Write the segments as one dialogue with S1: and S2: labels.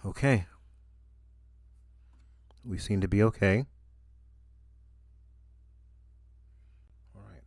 S1: Okay. We seem to be okay. All right.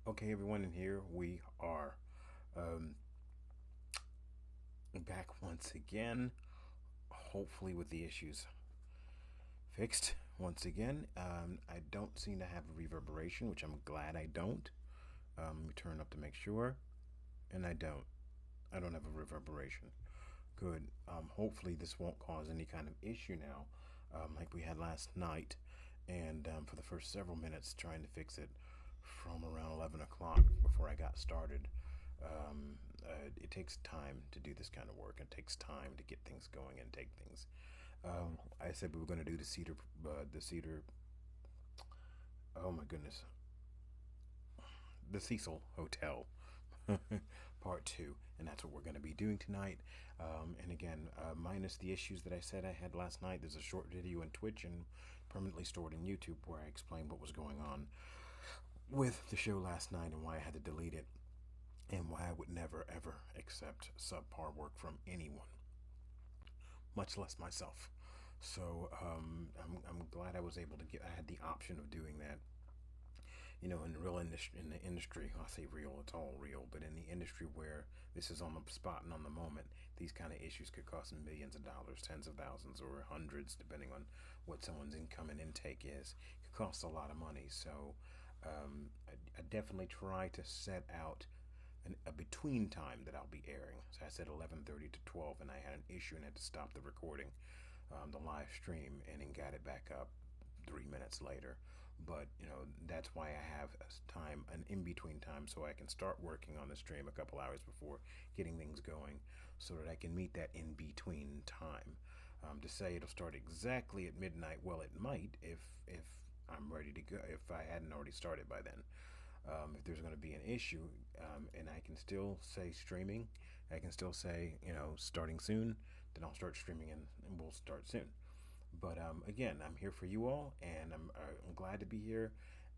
S1: Okay, everyone, in here we are back once again, hopefully with the issues fixed once again. I don't seem to have a reverberation, which I'm glad I don't. Let me turn up to make sure, and I don't have a reverberation. Good. Hopefully this won't cause any kind of issue now, like we had last night, and for the first several minutes trying to fix it from around 11 o'clock before I got started. It takes time to do this kind of work. It takes time to get things going and take things. I said we were going to do the Cedar. Oh my goodness, the Cecil Hotel, part 2, and that's what we're going to be doing tonight. And again, minus the issues that I said I had last night, there's a short video in Twitch and permanently stored in YouTube where I explained what was going on with the show last night and why I had to delete it, and why I would never ever accept subpar work from anyone, much less myself. So I'm glad I was able to I had the option of doing that. You know, in the industry, I say real, it's all real, but in the industry where this is on the spot and on the moment, these kind of issues could cost millions of dollars, tens of thousands, or hundreds, depending on what someone's income and intake is. It could cost a lot of money. So I definitely try to set out a between time that I'll be airing. So I said 11:30 to 12, and I had an issue and had to stop the recording, the live stream, and then got it back up 3 minutes later. But you know, that's why I have an in-between time, so I can start working on the stream a couple hours before getting things going, so that I can meet that in-between time. To say it'll start exactly at midnight, well, it might if I'm ready to go, if I hadn't already started by then. If there's going to be an issue, and I can still say streaming, I can still say, you know, starting soon, then I'll start streaming, and we'll start soon. But again, I'm here for you all, and I'm glad to be here.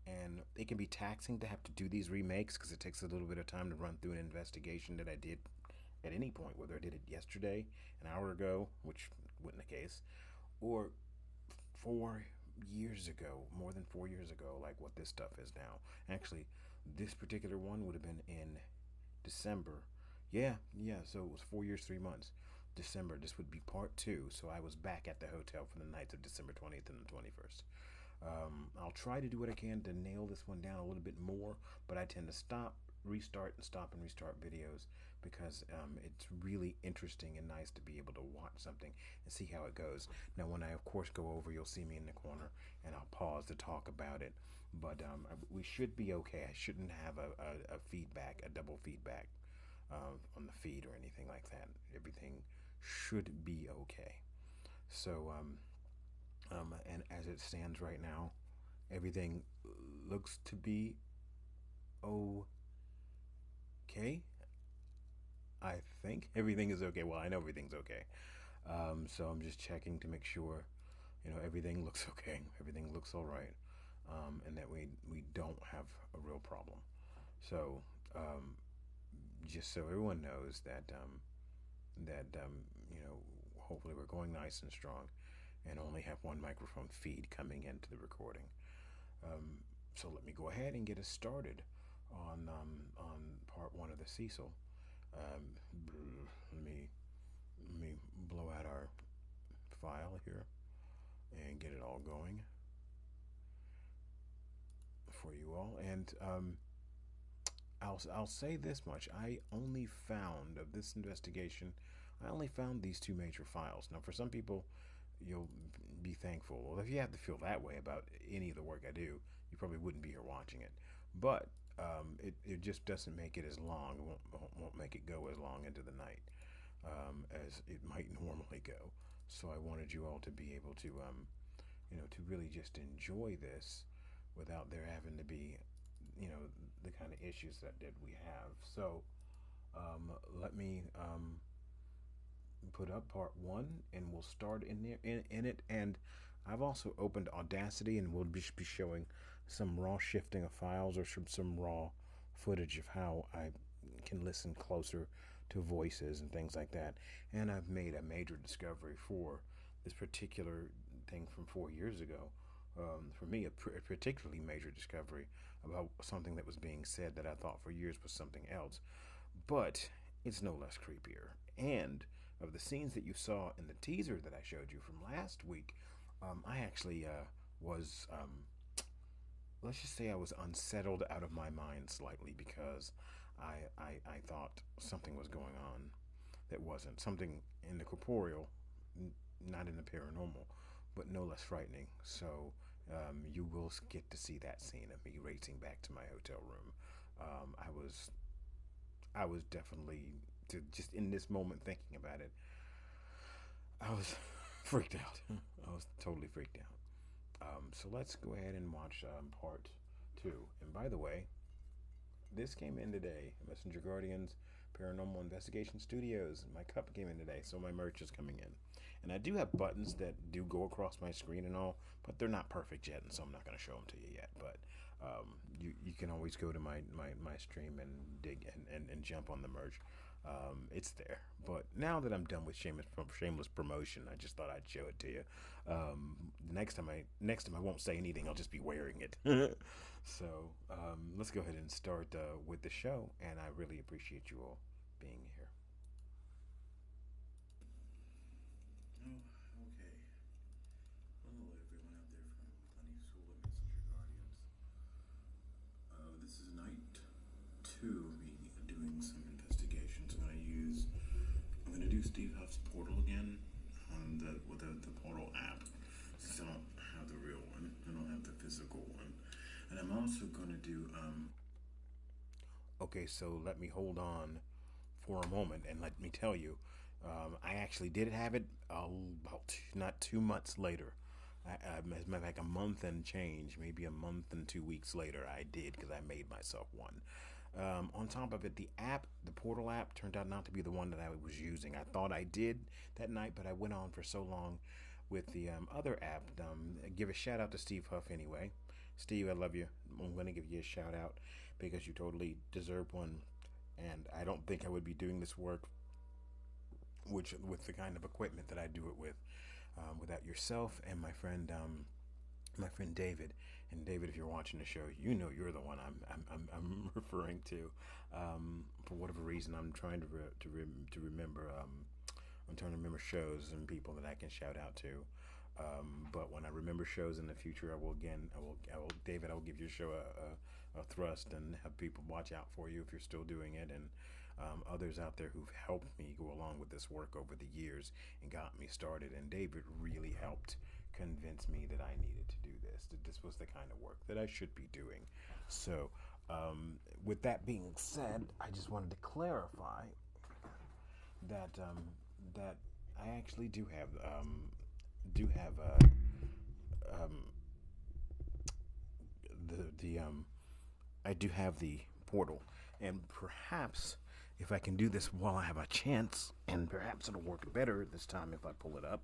S1: And it can be taxing to have to do these remakes because it takes a little bit of time to run through an investigation that I did at any point, whether I did it yesterday, an hour ago, which wasn't the case, or 4 years ago, more than 4 years ago, like what this stuff is now. Actually, this particular one would have been in December. Yeah, so it was 4 years, 3 months. December, this would be part 2. So I was back at the hotel for the nights of December 20th and the 21st. I'll try to do what I can to nail this one down a little bit more, but I tend to stop, restart, and stop and restart videos because it's really interesting and nice to be able to watch something and see how it goes. Now, when I, of course, go over, you'll see me in the corner, and I'll pause to talk about it. But we should be okay. I shouldn't have a feedback, a double feedback on the feed or anything like that. Everything should be okay. So, and as it stands right now, everything looks to be okay. I think everything is okay. Well, I know everything's okay. So I'm just checking to make sure, you know, everything looks okay. Everything looks all right, and that we don't have a real problem. So, just so everyone knows that you know, hopefully we're going nice and strong, and only have one microphone feed coming into the recording. So let me go ahead and get us started on part 1 of the Cecil. Let me blow out our file here and get it all going for you all. And I'll say this much: I only found of this investigation, I only found these 2 major files. Now, for some people, you'll be thankful. Well, if you have to feel that way about any of the work I do, you probably wouldn't be here watching it. But it just doesn't make it as long. It won't make it go as long into the night as it might normally go. So I wanted you all to be able to, you know, to really just enjoy this without there having to be, you know, the kind of issues that we have. So let me put up part 1, and we'll start in there in it. And I've also opened Audacity, and we'll be showing some raw shifting of files, or some raw footage of how I can listen closer to voices and things like that. And I've made a major discovery for this particular thing from 4 years ago. For me, a particularly major discovery. about something that was being said that I thought for years was something else. But it's no less creepier. And of the scenes that you saw in the teaser that I showed you from last week, I actually was, let's just say I was unsettled out of my mind slightly because I thought something was going on that wasn't. Something in the corporeal, not in the paranormal, but no less frightening. So you will get to see that scene of me racing back to my hotel room. I was definitely just in this moment thinking about it. I was freaked out. I was totally freaked out. So let's go ahead and watch part two. And by the way, this came in today. Messenger Guardians Paranormal Investigation Studios. My cup came in today, so my merch is coming in. And I do have buttons that do go across my screen and all, but they're not perfect yet, and so I'm not going to show them to you yet. But you can always go to my stream and dig and jump on the merch. It's there. But now that I'm done with shameless promotion, I just thought I'd show it to you. Next time I won't say anything. I'll just be wearing it. So let's go ahead and start with the show, and I really appreciate you all being here. Oh, okay. Hello, everyone out there from Funny School of Messenger Guardians. This is night 2 of me doing some investigations. I'm gonna do Steve Huff's Portal again on with the Portal app, since I don't have the real one. I don't have the physical one. And I'm also gonna do okay, so let me hold on for a moment and let me tell you, I actually did have it about not 2 months later. As a matter of fact, a month and change, maybe a month and 2 weeks later, I did, because I made myself one. On top of it, the Portal app, turned out not to be the one that I was using. I thought I did that night, but I went on for so long with the other app. Give a shout out to Steve Huff anyway. Steve, I love you. I'm going to give you a shout out because you totally deserve one. And I don't think I would be doing this work with the kind of equipment that I do it with without yourself and my friend David. And David, if you're watching the show, you know you're the one I'm referring to. For whatever reason, I'm trying to remember. I'm trying to remember shows and people that I can shout out to. But when I remember shows in the future, David, I will give your show a thrust and have people watch out for you if you're still doing it, and others out there who've helped me go along with this work over the years and got me started. And David really helped convince me that I needed to do this, that this was the kind of work that I should be doing. So, with that being said, I just wanted to clarify that that I actually do have I do have the portal, and perhaps if I can do this while I have a chance, and perhaps it'll work better this time if I pull it up.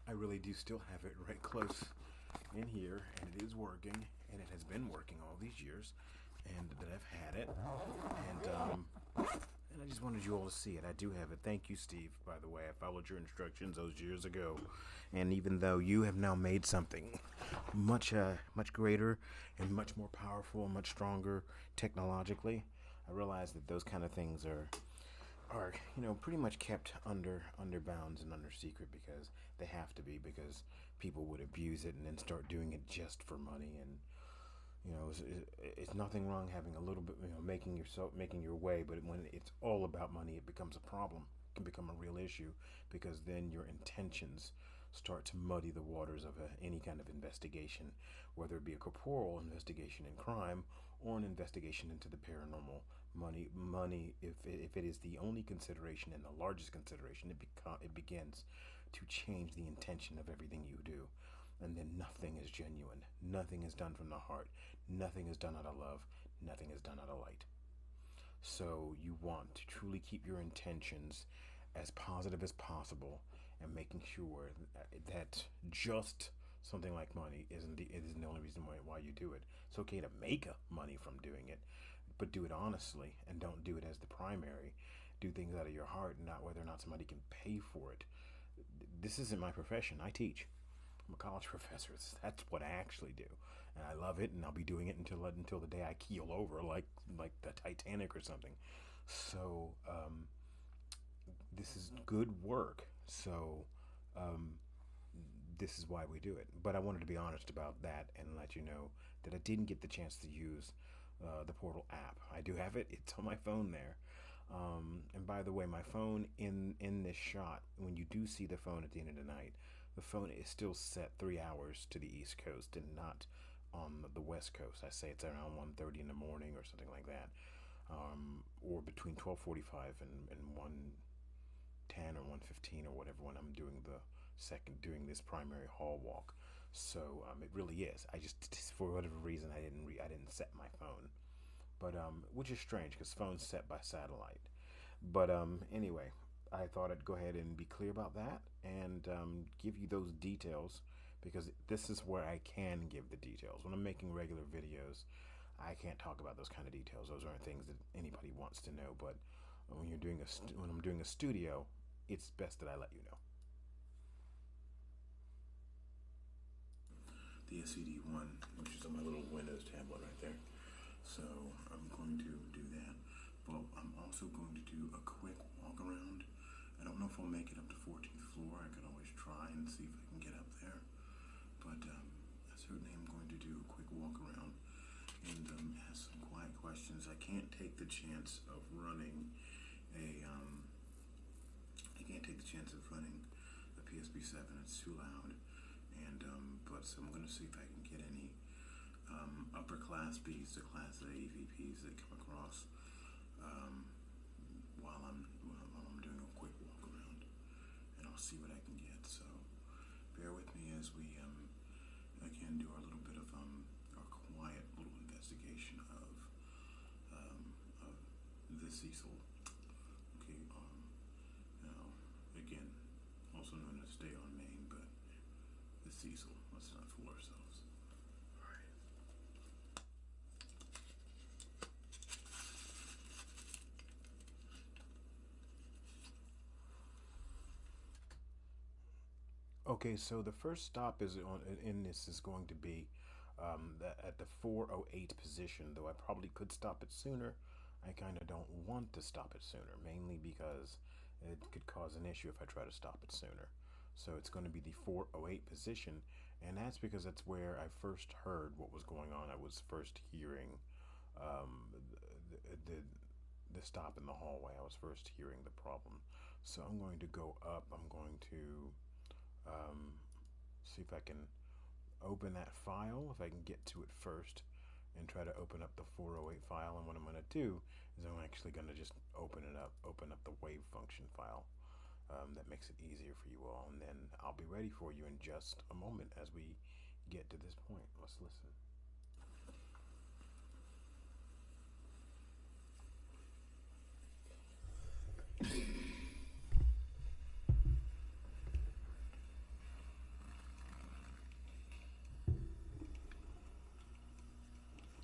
S1: I really do still have it right close in here, and it is working, and it has been working all these years, and that I've had it, and I just wanted you all to see it. I do have it. Thank you, Steve, by the way. I followed your instructions those years ago, and even though you have now made something much greater and much more powerful and much stronger technologically, I realize that those kind of things are pretty much kept under bounds and under secret, because they have to be, because people would abuse it and then start doing it just for money. And it's nothing wrong having a little bit, making your way, but when it's all about money, it becomes a problem. It can become a real issue, because then your intentions start to muddy the waters of any kind of investigation, whether it be a corporal investigation in crime or an investigation into the paranormal. Money, if it is the only consideration and the largest consideration, it begins to change the intention of everything you do, and then nothing is genuine. Nothing is done from the heart. Nothing is done out of love. Nothing is done out of light. So you want to truly keep your intentions as positive as possible, and making sure that just something like money isn't the only reason why you do it. It's okay to make money from doing it, but do it honestly, and don't do it as the primary. Do things out of your heart, not whether or not somebody can pay for it. This isn't my profession. I teach. I'm a college professor. That's what I actually do, and I love it. And I'll be doing it until the day I keel over, like the Titanic or something. So this is good work. So um, this is why we do it. But I wanted to be honest about that and let you know that I didn't get the chance to use the Portal app. I do have it. It's on my phone there. And by the way, my phone in this shot, when you do see the phone at the end of the night, the phone is still set 3 hours to the East Coast and not on the West Coast. I say it's around 1:30 in the morning or something like that, or between 12:45 and 1:10 or 1:15 or whatever when I'm doing this primary hall walk. So it really is. I just for whatever reason I didn't set my phone, but which is strange because phone's set by satellite. But anyway, I thought I'd go ahead and be clear about that and give you those details because this is where I can give the details. When I'm making regular videos, I can't talk about those kind of details. Those aren't things that anybody wants to know. But when I'm doing a studio, it's best that I let you know. The SCD1, which is on my little Windows tablet right there. So I'm going to do that. But I'm also going to do a quick walk around. I don't know if I'll make it up to 14th floor. I could always try and see if I can get up there. But I certainly am going to do a quick walk around and ask some quiet questions. I can't take the chance of running a PSP7. It's too loud. And but so I'm going to see if I can get any upper class Bs to class A EVPs that come across while I'm doing a quick walk around, and I'll see what I can get. So bear with me as we again do our little bit of our quiet little investigation of the Cecil. Okay, now again, also known as Stay on Main, but the Cecil. Let's not fool ourselves. All right. Okay, so the first stop in this is going to be at the 408 position, though I probably could stop it sooner. I kind of don't want to stop it sooner, mainly because it could cause an issue if I try to stop it sooner. So it's going to be the 408 position, and that's because that's where I first heard what was going on. I was first hearing the stop in the hallway. I was first hearing the problem. So I'm going to go up. I'm going to see if I can open that file, if I can get to it first, and try to open up the 408 file. And what I'm going to do is I'm actually going to just open up the wave function file. That makes it easier for you all, and then I'll be ready for you in just a moment as we get to this point. Let's listen.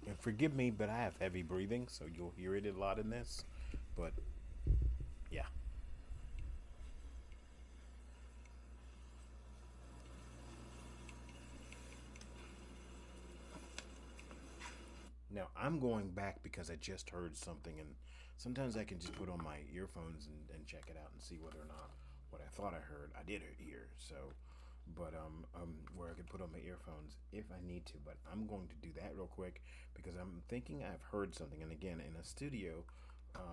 S1: And forgive me, but I have heavy breathing, so you'll hear it a lot in this. But yeah. Now I'm going back because I just heard something, and sometimes I can just put on my earphones and check it out and see whether or not what I thought I heard I did hear. So, but where I could put on my earphones if I need to. But I'm going to do that real quick because I'm thinking I've heard something. And again, in a studio,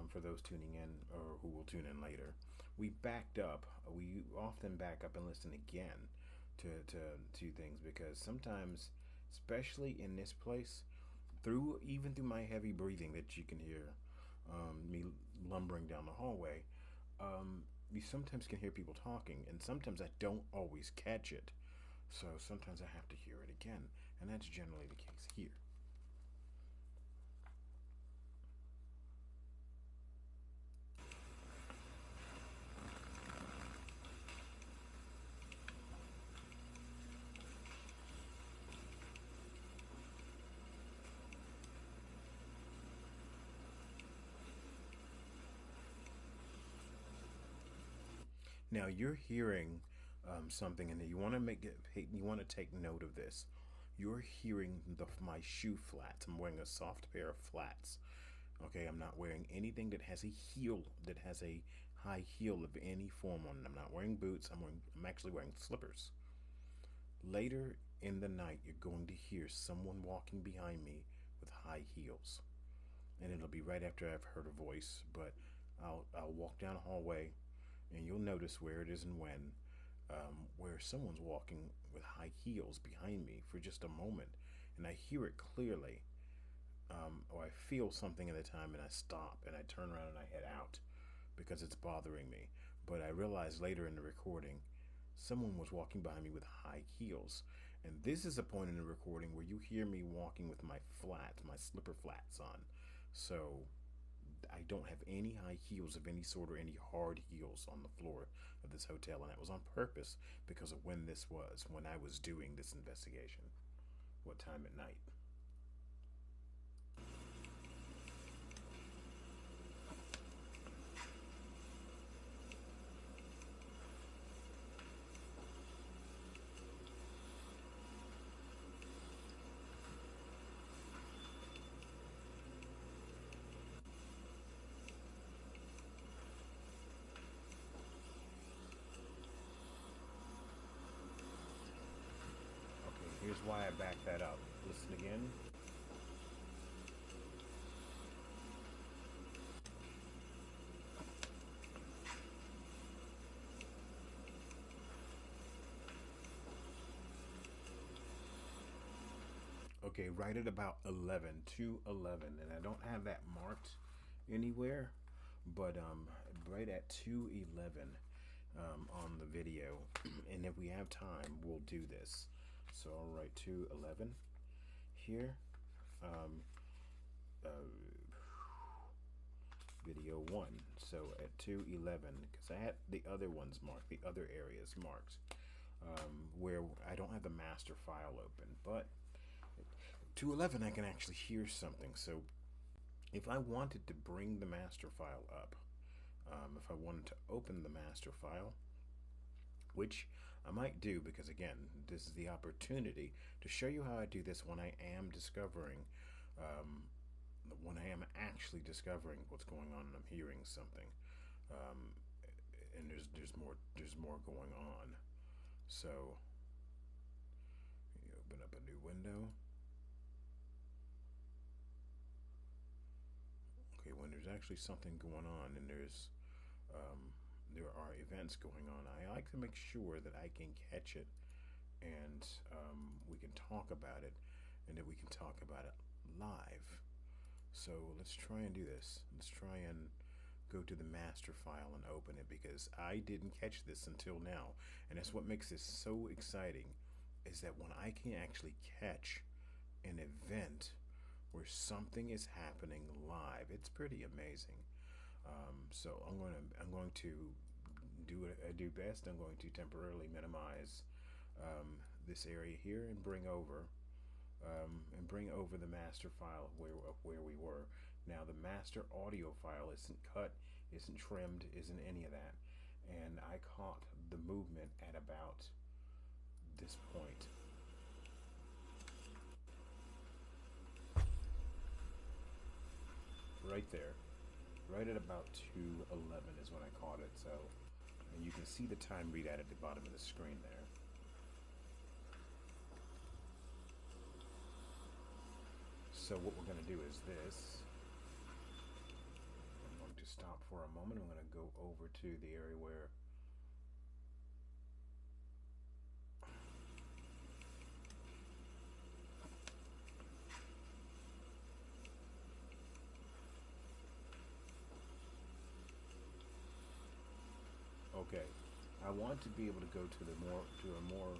S1: for those tuning in or who will tune in later, we backed up. We often back up and listen again to things because sometimes, especially in this place, even through my heavy breathing that you can hear me lumbering down the hallway, you sometimes can hear people talking, and sometimes I don't always catch it. So sometimes I have to hear it again, and that's generally the case here. Now you're hearing something, and you want to you want to take note of this. You're hearing my shoe flats. I'm wearing a soft pair of flats. Okay, I'm not wearing anything that has a heel, that has a high heel of any form on it. I'm not wearing boots. I'm actually wearing slippers. Later in the night, you're going to hear someone walking behind me with high heels, and it'll be right after I've heard a voice. But I'll walk down a hallway, and you'll notice where it is and when, where someone's walking with high heels behind me for just a moment, and I hear it clearly, or I feel something at the time, and I stop and I turn around and I head out because it's bothering me. But I realized later in the recording, someone was walking behind me with high heels. And this is a point in the recording where you hear me walking with my flats, my slipper flats on. So I don't have any high heels of any sort or any hard heels on the floor of this hotel. And that was on purpose because of when this was, when I was doing this investigation. What time at night? Okay, here's why I back that up. Listen again. Okay, right at about 11, 2:11, and I don't have that marked anywhere, but right at 2:11 on the video, and if we have time, we'll do this. So I'll write 2:11 here. Um, uh, Video 1. So at 2:11, because I had the other ones marked, the other areas marked, where I don't have the master file open, but 2:11 I can actually hear something. So if I wanted to bring the master file up, if I wanted to open the master file, which I might do because, again, this is the opportunity to show you how I do this when I am discovering, when I am actually discovering what's going on and I'm hearing something, um, and there's more going on. So you open up a new window. Okay, when there's actually something going on and there are events going on, I like to make sure that I can catch it, and we can talk about it, and that we can talk about it live. So let's try and do this. Let's try and go to the master file and open it, because I didn't catch this until now, and that's what makes this so exciting, is that when I can actually catch an event where something is happening live, it's pretty amazing. So I'm going to do what I do best. I'm going to temporarily minimize this area here and bring over the master file where we were. Now the master audio file isn't cut, isn't trimmed, isn't any of that, and I caught the movement at about this point. Right there. Right at about 2:11 is when I caught it. So, and you can see the time readout at the bottom of the screen there. So what we're going to do is this. I'm going to stop for a moment. I'm going to go over to the area where okay, I want to be able to go to a more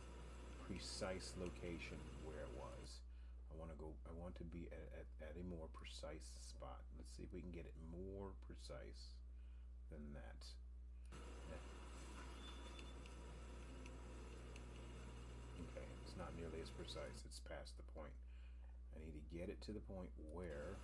S1: precise location where it was. I want to be at a more precise spot. Let's see if we can get it more precise than that. Okay, it's not nearly as precise. It's past the point. I need to get it to the point where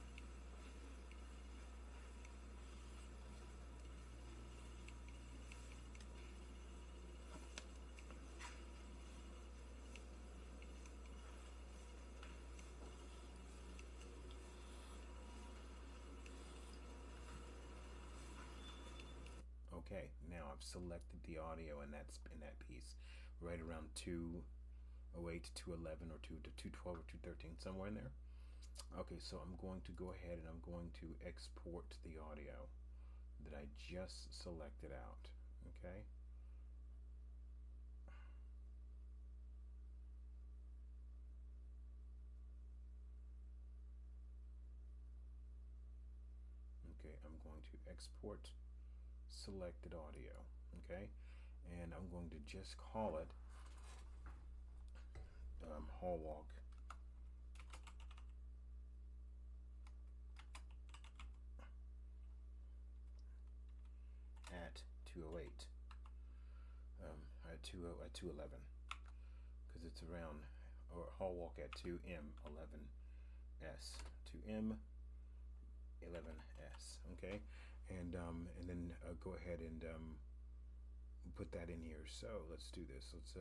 S1: Okay, now I've selected the audio, and that's in that piece, right around 208 to 211 or 212 or 213, somewhere in there. Okay, so I'm going to go ahead and I'm going to export the audio that I just selected out. Okay. Okay, I'm going to export selected audio. Okay, and I'm going to just call it hall walk at 208, at 211, because it's around, or hall walk at 2M11S, 2M11S. Okay, and then go ahead and put that in here. So let's do this. Let's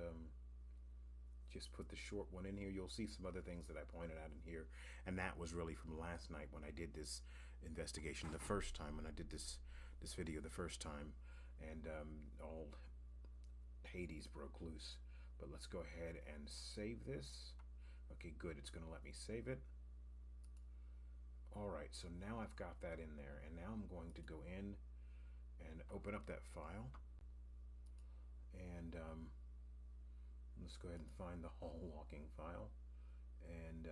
S1: just put the short one in here. You'll see some other things that I pointed out in here, and that was really from last night when I did this investigation the first time, when I did this video the first time, and all Hades broke loose. But let's go ahead and save this. Okay, good. It's going to let me save it. All right, so now I've got that in there, and now I'm going to go in and open up that file, and let's go ahead and find the hall walking file, and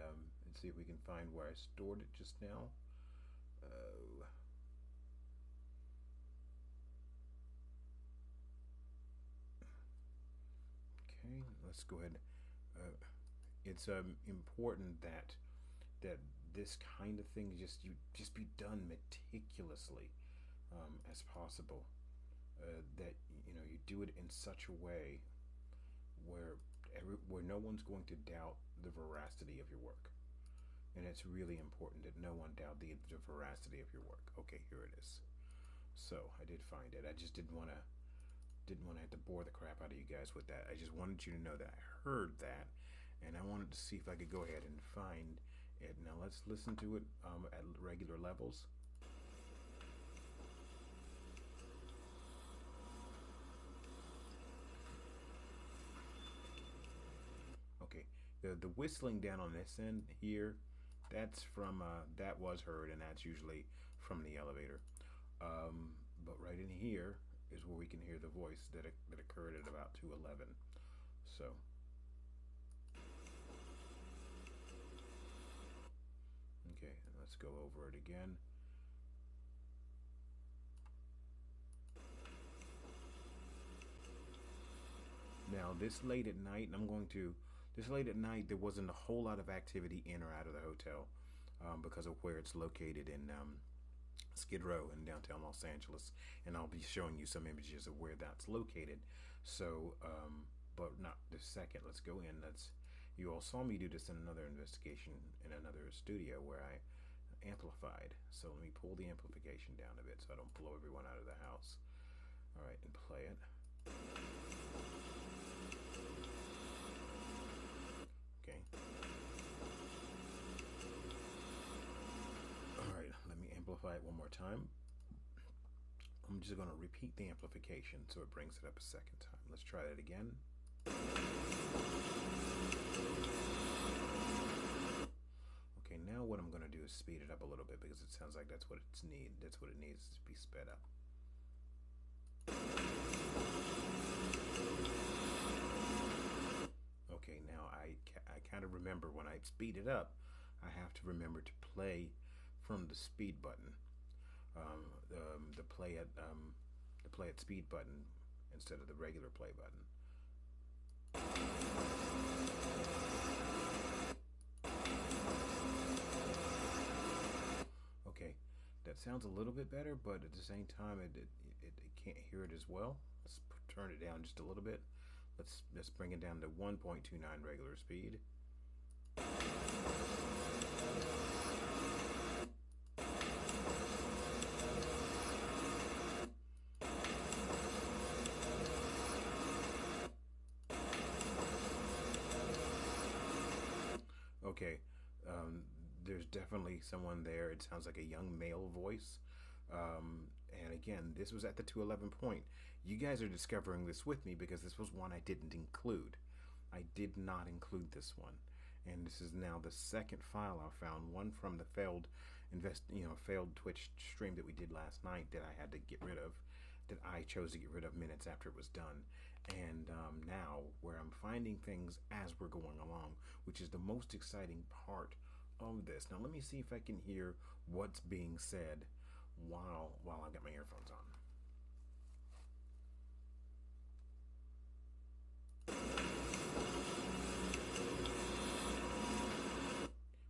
S1: see if we can find where I stored it just now. Okay, let's go ahead. It's important that this kind of thing just be done meticulously as possible. That you do it in such a way where no one's going to doubt the veracity of your work, and it's really important that no one doubt the veracity of your work. Okay, here it is. So I did find it. I just didn't want to have to bore the crap out of you guys with that. I just wanted you to know that I heard that, and I wanted to see if I could go ahead and find it. Now let's listen to it at regular levels. Okay, the whistling down on this end here, that's from that was heard, and that's usually from the elevator. But right in here is where we can hear the voice that occurred at about 211. So okay, let's go over it again. Now this late at night, this late at night, there wasn't a whole lot of activity in or out of the hotel because of where it's located in Skid Row in downtown Los Angeles, and I'll be showing you some images of where that's located. So, but not this second. Let's go in. You all saw me do this in another investigation in another studio where I amplified. So let me pull the amplification down a bit so I don't blow everyone out of the house. All right, and play it. Okay. All right, let me amplify it one more time. I'm just going to repeat the amplification so it brings it up a second time. Let's try that again. Okay, now what I'm going to do is speed it up a little bit because it sounds like that's what it needs to be sped up. Okay, now I kind of remember when I speed it up, I have to remember to play from the speed button, the play at speed button instead of the regular play button. Okay, that sounds a little bit better, but at the same time, it can't hear it as well. Let's turn it down just a little bit. Let's bring it down to 1.29 regular speed. Okay, there's definitely someone there. It sounds like a young male voice. And again, this was at the 211 point. You guys are discovering this with me because this was one I didn't include. I did not include this one. And this is now the second file I found, one from the failed failed Twitch stream that we did last night that I had to get rid of, that I chose to get rid of minutes after it was done. And now where I'm finding things as we're going along, which is the most exciting part of this. Now let me see if I can hear what's being said while I got my earphones on.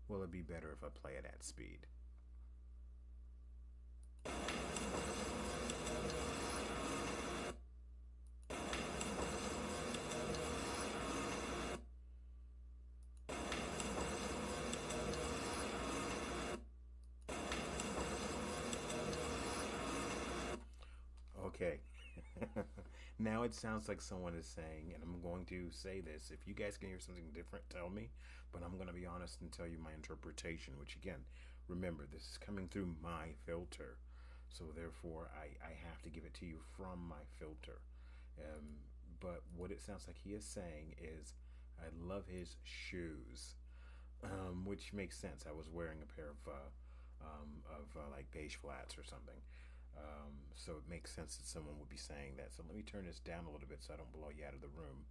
S1: Will it be better if I play it at speed? Okay. Now it sounds like someone is saying, and I'm going to say this, if you guys can hear something different, tell me, but I'm going to be honest and tell you my interpretation, which again, remember, this is coming through my filter, so therefore I have to give it to you from my filter. But what it sounds like he is saying is, I love his shoes, which makes sense. I was wearing a pair of like beige flats or something. So it makes sense that someone would be saying that. So let me turn this down a little bit so I don't blow you out of the room,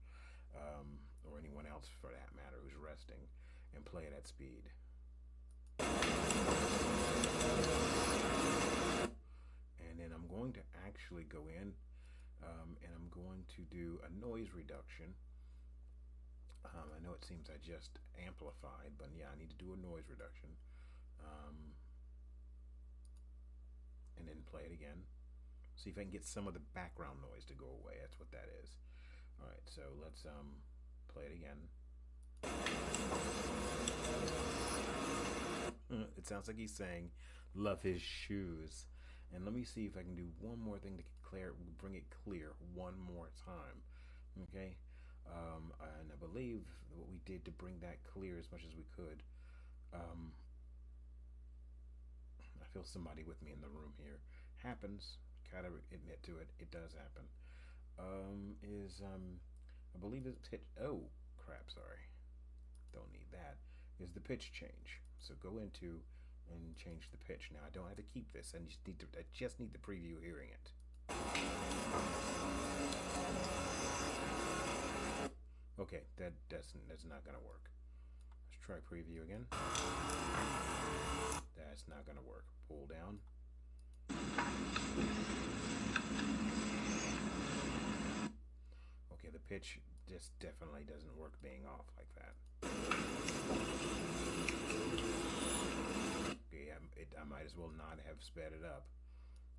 S1: or anyone else for that matter who's resting, and play it at speed. And then I'm going to actually go in, and I'm going to do a noise reduction. I know it seems I just amplified, but yeah, I need to do a noise reduction. And then play it again. See if I can get some of the background noise to go away. That's what that is. All right, so let's play it again. It sounds like he's saying, "Love his shoes." And let me see if I can do one more thing to bring it clear one more time. Okay, and I believe what we did to bring that clear as much as we could. I feel somebody with me in the room here. Happens. Gotta admit to it. It does happen. I believe it's pitch. Oh crap! Sorry. Don't need that. Is the pitch change? So go into and change the pitch. Now I don't have to keep this. I just need the preview hearing it. Okay, that's not gonna work. Let's try preview again. That's not gonna work. Pull down. Okay, the pitch just definitely doesn't work being off like that. Okay, I might as well not have sped it up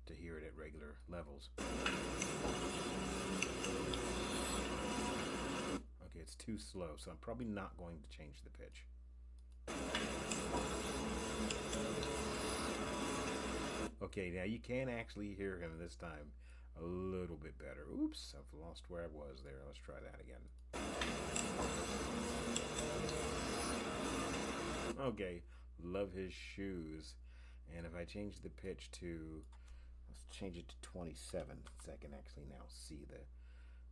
S1: to hear it at regular levels. Okay, it's too slow, so I'm probably not going to change the pitch. Okay, now you can actually hear him this time a little bit better. Oops, I've lost where I was there. Let's try that again. Okay, love his shoes. And if I change the pitch to, let's change it to 27 so I can actually now see the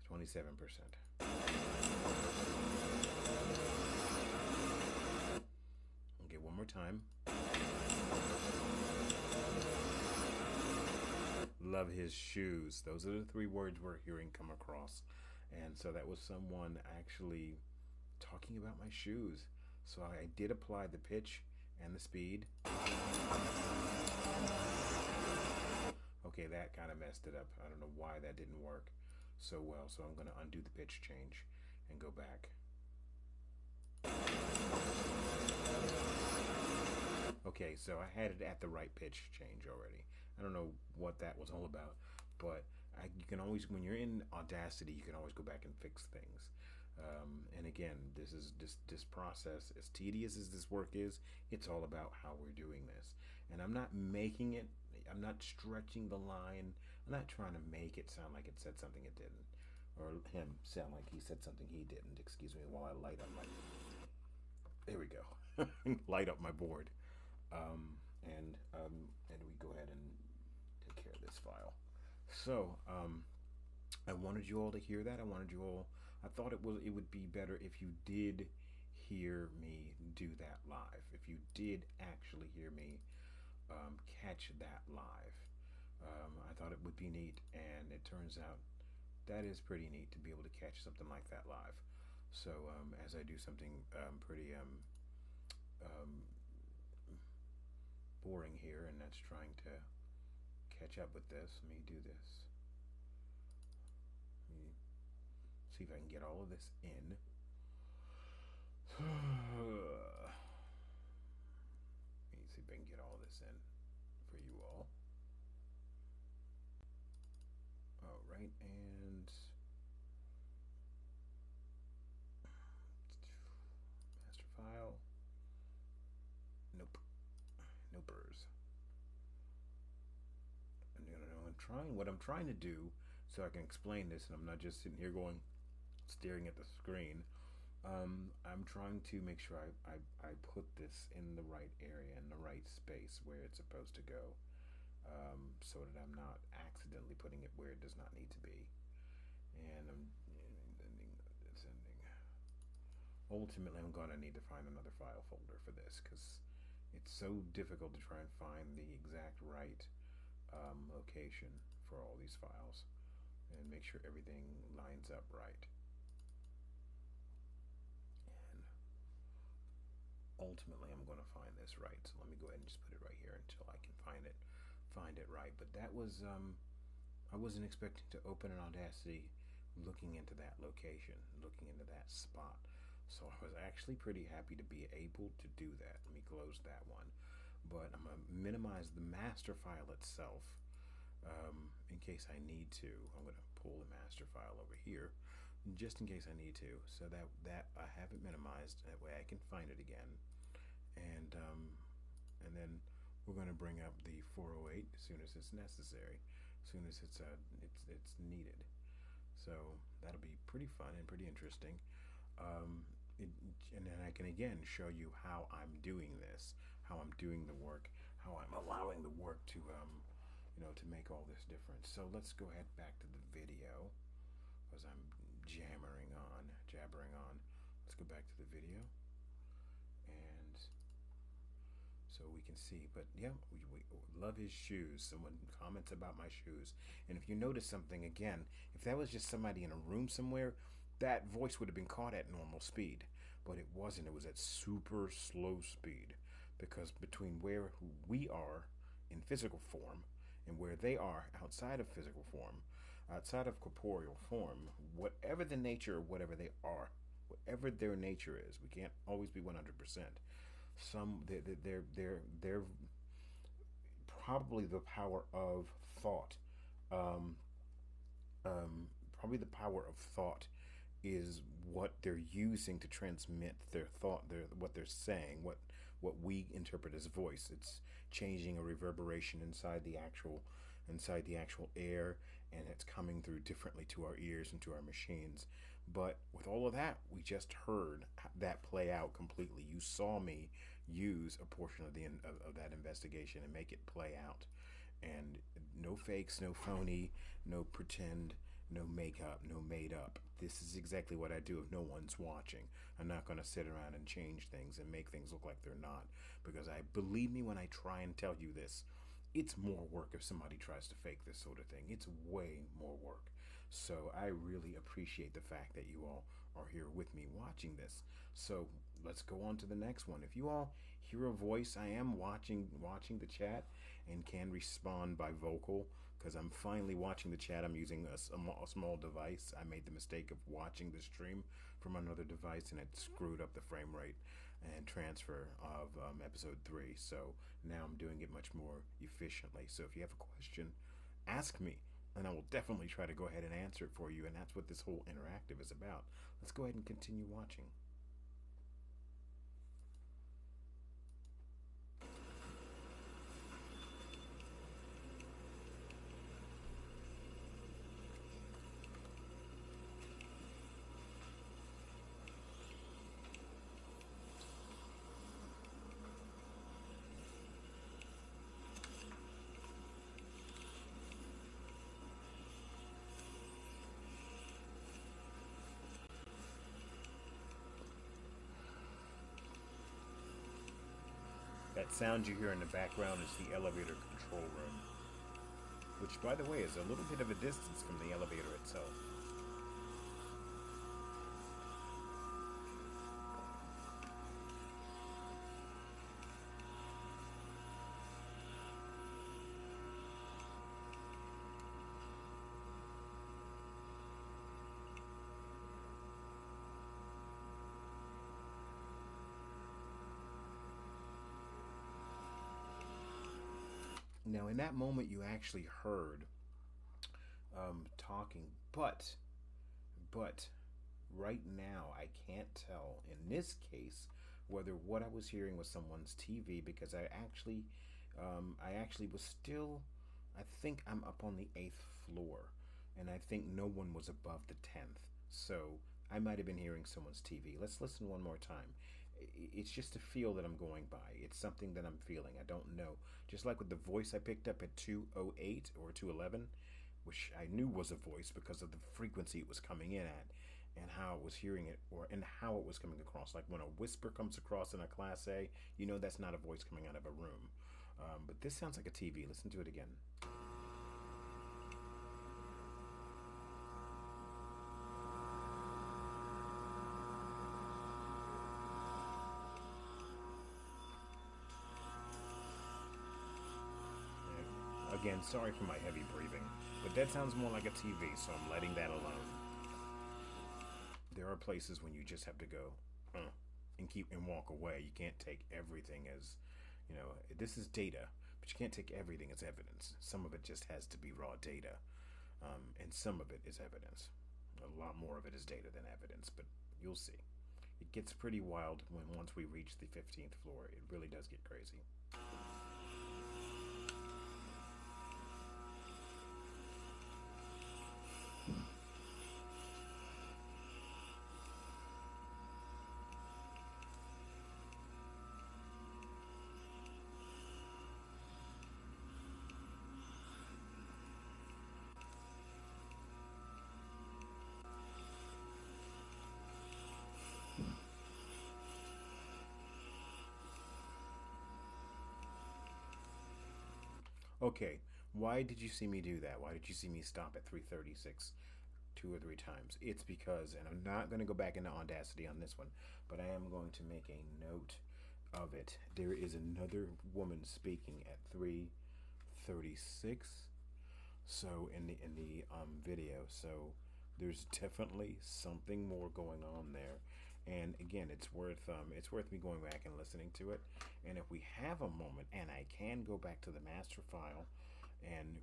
S1: 27%. Okay, one more time. Love his shoes. Those are the three words we're hearing come across. And so that was someone actually talking about my shoes. So I did apply the pitch and the speed. Okay, that kind of messed it up. I don't know why that didn't work so well. So I'm going to undo the pitch change and go back. Okay, so I had it at the right pitch change already. I don't know what that was all about, but you can always, when you're in Audacity, you can always go back and fix things. And again, this process, as tedious as this work is, it's all about how we're doing this. And I'm not making it, I'm not stretching the line, I'm not trying to make it sound like it said something it didn't, or him sound like he said something he didn't. Excuse me while I light up my, there we go, light up my board. And we go ahead and this file. So I wanted you all to hear that. I thought it would be better if you did hear me do that live. If you did actually hear me catch that live. I thought it would be neat, and it turns out that is pretty neat to be able to catch something like that live. So as I do something pretty boring here, and that's trying to catch up with this, let me do this. Let me see if I can get all of this in. Let me see if I can get all this in for you all. All right, and master file. Nope. Nopers. And what I'm trying to do, so I can explain this, and I'm not just sitting here staring at the screen. I'm trying to make sure I put this in the right area, in the right space where it's supposed to go, so that I'm not accidentally putting it where it does not need to be. And I'm sending. Ultimately, I'm going to need to find another file folder for this, because it's so difficult to try and find the exact right location for all these files and make sure everything lines up right. And ultimately, I'm going to find this right. So let me go ahead and just put it right here until I can find it right. But that was I wasn't expecting to open an Audacity looking into that location, looking into that spot. So I was actually pretty happy to be able to do that. Let me close that one. But I'm going to minimize the master file itself in case I need to. I'm going to pull the master file over here just in case I need to. So that I have it minimized. That way I can find it again. And then we're going to bring up the 408 as soon as it's necessary, as soon as it's needed. So that'll be pretty fun and pretty interesting. And then I can again show you how I'm doing this, how I'm doing the work, how I'm allowing the work to to make all this difference. So let's go ahead back to the video, because I'm jabbering on. Let's go back to the video, and so we can see. But yeah, we love his shoes. Someone comments about my shoes, and if you notice something again, if that was just somebody in a room somewhere, that voice would have been caught at normal speed, but it wasn't. It was at super slow speed, because between where we are in physical form and where they are outside of physical form, outside of corporeal form, whatever the nature of whatever they are, whatever their nature is, we can't always be 100%. They're probably the power of thought. Probably the power of thought is what they're using to transmit their thought, what they're saying, what we interpret as voice. It's changing a reverberation inside the actual air, and it's coming through differently to our ears and to our machines. But with all of that, we just heard that play out completely. You saw me use a portion of that investigation and make it play out. And no fakes, no phony, no pretend, no makeup, no made up. This is exactly what I do if no one's watching. I'm not going to sit around and change things and make things look like they're not, because believe me when I try and tell you this, it's more work if somebody tries to fake this sort of thing. It's way more work. So I really appreciate the fact that you all are here with me watching this. So let's go on to the next one. If you all hear a voice, I am watching the chat and can respond by vocal, because I'm finally watching the chat. I'm using a small device. I made the mistake of watching the stream from another device, and it screwed up the frame rate and transfer of episode 3. So now I'm doing it much more efficiently. So if you have a question, ask me, and I will definitely try to go ahead and answer it for you. And that's what this whole interactive is about. Let's go ahead and continue watching. That sound you hear in the background is the elevator control room, which, by the way, is a little bit of a distance from the elevator itself. Now, in that moment, you actually heard talking, but right now, I can't tell in this case whether what I was hearing was someone's TV, because I actually was still, I think I'm up on the 8th floor, and I think no one was above the 10th. So I might have been hearing someone's TV. Let's listen one more time. It's just a feel that I'm going by. It's something that I'm feeling. I don't know. Just like with the voice I picked up at 208 or 211, which I knew was a voice because of the frequency it was coming in at and how I was hearing it, or and how it was coming across. Like when a whisper comes across in a Class A, you know that's not a voice coming out of a room. But this sounds like a TV. Listen to it again. Again, sorry for my heavy breathing, but that sounds more like a TV, so I'm letting that alone. There are places when you just have to go and keep and walk away. You can't take everything as, this is data, but you can't take everything as evidence. Some of it just has to be raw data, and some of it is evidence. A lot more of it is data than evidence, but you'll see. It gets pretty wild when once we reach the 15th floor. It really does get crazy. Okay, why did you see me do that? Why did you see me stop at 336 two or three times? It's because, and I'm not going to go back into Audacity on this one, but I am going to make a note of it. There is another woman speaking at 336. So in the video, so there's definitely something more going on there. And again, it's worth me going back and listening to it. And if we have a moment, and I can go back to the master file and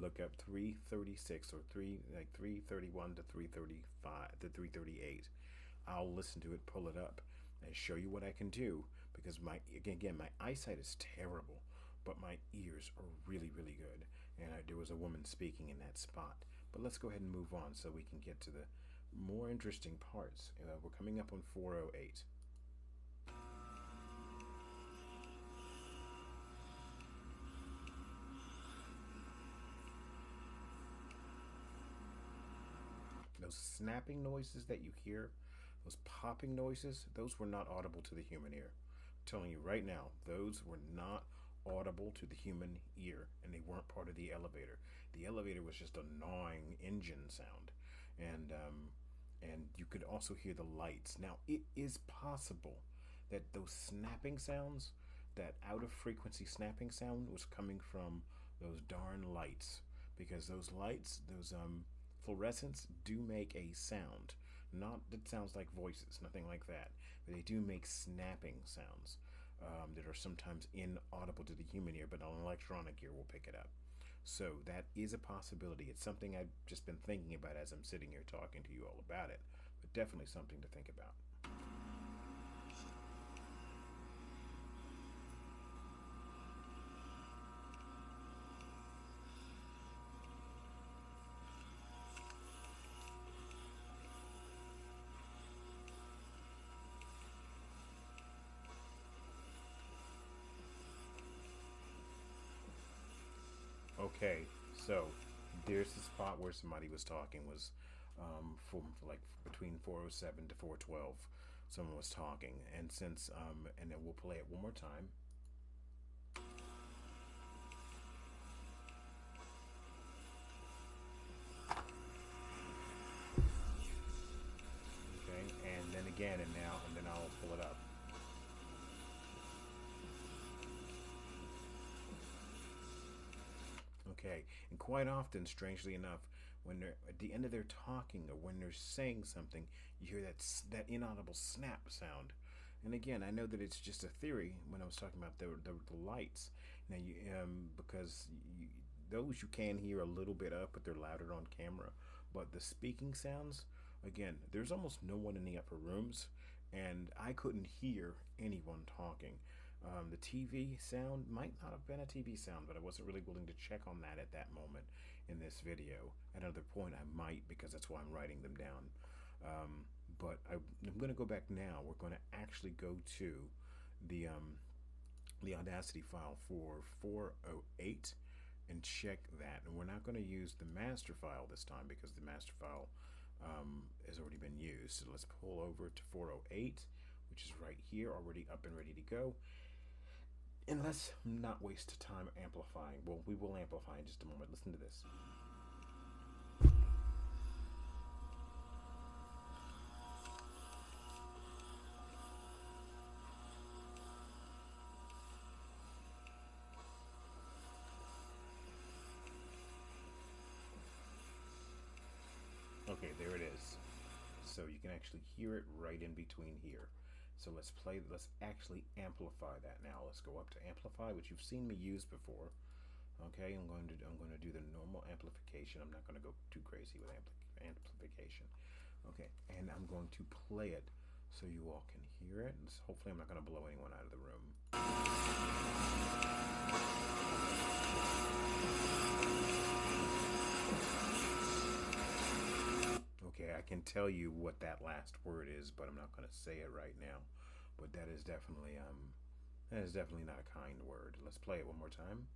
S1: look up 336 or 331 to 335 to 338, I'll listen to it, pull it up, and show you what I can do, because my eyesight is terrible, but my ears are really, really good. And there was a woman speaking in that spot. But let's go ahead and move on so we can get to the more interesting parts. We're coming up on 408. Those snapping noises that you hear, those popping noises, those were not audible to the human ear. I'm telling you right now, those were not audible to the human ear, and they weren't part of the elevator. The elevator was just a gnawing engine sound, and you could also hear the lights. Now, it is possible that those snapping sounds, that out of frequency snapping sound, was coming from those darn lights, because those lights, those fluorescents, do make a sound. Not that sounds like voices, nothing like that, but they do make snapping sounds that are sometimes inaudible to the human ear, but an electronic ear will pick it up. So that is a possibility. It's something I've just been thinking about as I'm sitting here talking to you all about it, but definitely something to think about. Okay, so there's the spot where somebody was talking, was from like between 407 to 412. Someone was talking, and since and then we'll play it one more time. Okay, and quite often, strangely enough, when they're at the end of their talking or when they're saying something, you hear that inaudible snap sound. And again, I know that it's just a theory when I was talking about the lights. Now, because those you can hear a little bit up, but they're louder on camera. But the speaking sounds, again, there's almost no one in the upper rooms, and I couldn't hear anyone talking. The TV sound might not have been a TV sound, but I wasn't really willing to check on that at that moment in this video. At another point, I might, because that's why I'm writing them down. But I'm going to go back now. We're going to actually go to the Audacity file for 408 and check that. And we're not going to use the master file this time because the master file has already been used. So let's pull over to 408, which is right here, already up and ready to go. And let's not waste time amplifying. Well, we will amplify in just a moment. Listen to this. Okay, there it is. So you can actually hear it right in between here. So let's actually amplify that now. Let's go up to amplify, which you've seen me use before. Okay, I'm going to do the normal amplification. I'm not going to go too crazy with amplification. Okay, and I'm going to play it so you all can hear it. And hopefully I'm not going to blow anyone out of the room. Okay, I can tell you what that last word is, but I'm not going to say it right now. But that is definitely not a kind word. Let's play it one more time.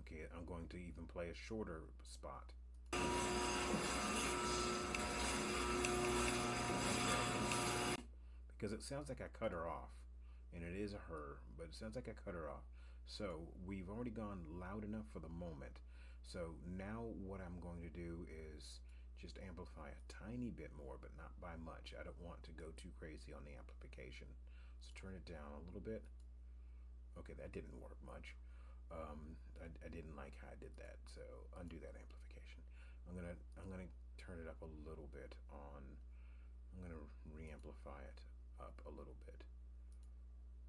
S1: Okay, I'm going to even play a shorter spot. Because it sounds like I cut her off, and it is a her, but it sounds like I cut her off. So we've already gone loud enough for the moment. So now what I'm going to do is just amplify a tiny bit more, but not by much. I don't want to go too crazy on the amplification. So turn it down a little bit. Okay, that didn't work much. I didn't like how I did that, so undo that amplification. I'm gonna turn it up a little bit on. I'm gonna re-amplify it up a little bit.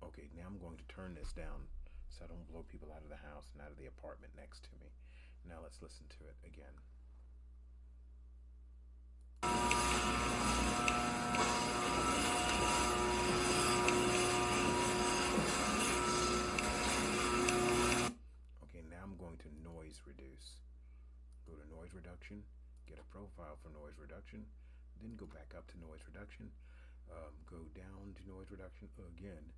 S1: Okay, now I'm going to turn this down so I don't blow people out of the house and out of the apartment next to me. Now let's listen to it again. Okay, now I'm going to noise reduce. Go to noise reduction, get a profile for noise reduction, then go back up to noise reduction, go down to noise reduction again,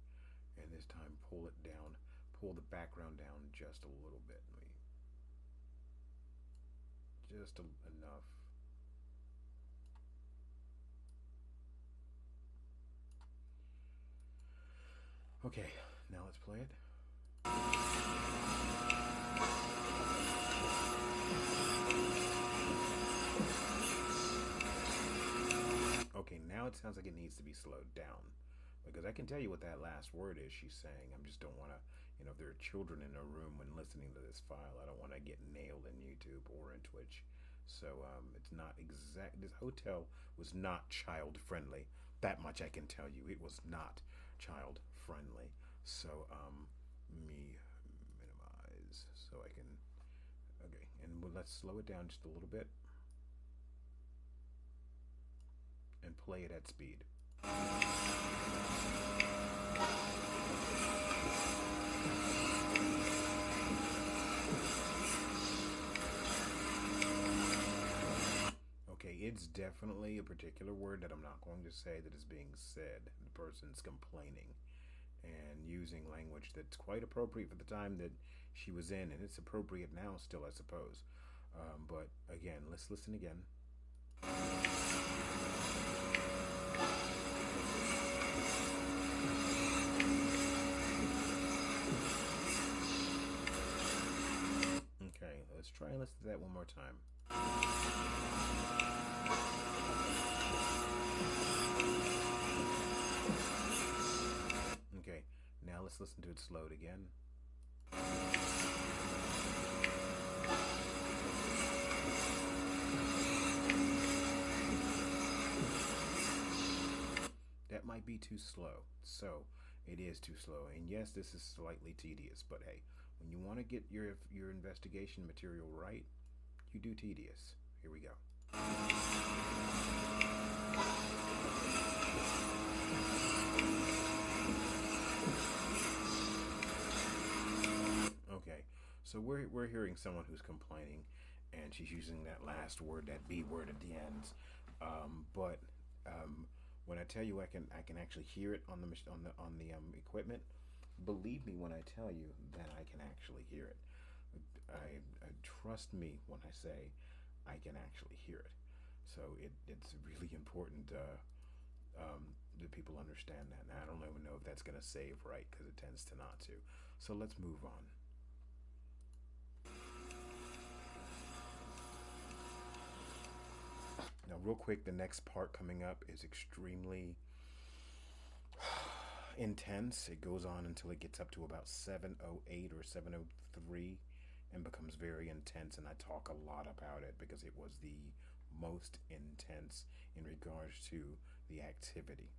S1: and this time pull it down, pull the background down just a little bit, just enough. Okay, now let's play it. Okay, now it sounds like it needs to be slowed down, because I can tell you what that last word is she's saying. I just don't want to, if there are children in a room when listening to this file, I don't want to get nailed in YouTube or in Twitch. So it's not exact. This hotel was not child friendly. That much I can tell you. It was not child friendly. So me minimize so I can. Okay, and let's slow it down just a little bit and play it at speed. Okay, it's definitely a particular word that I'm not going to say that is being said. The person's complaining and using language that's quite appropriate for the time that she was in, and it's appropriate now still, I suppose. But again, let's listen again. Okay, let's try and listen to that one more time. listen to it slowed again. That might be too slow. So it is too slow. And yes, this is slightly tedious, but hey, when you want to get your investigation material right, you do tedious. Here we go. Okay, so we're hearing someone who's complaining, and she's using that last word, that B word at the end. But when I tell you I can actually hear it on the equipment, believe me when I tell you that I can actually hear it. I trust me when I say I can actually hear it. So it's really important that people understand that. Now, I don't even know if that's going to save right because it tends to not to. So let's move on. Now, real quick, the next part coming up is extremely intense. It goes on until it gets up to about 7:08 or 7:03 and becomes very intense, and I talk a lot about it because it was the most intense in regards to the activity.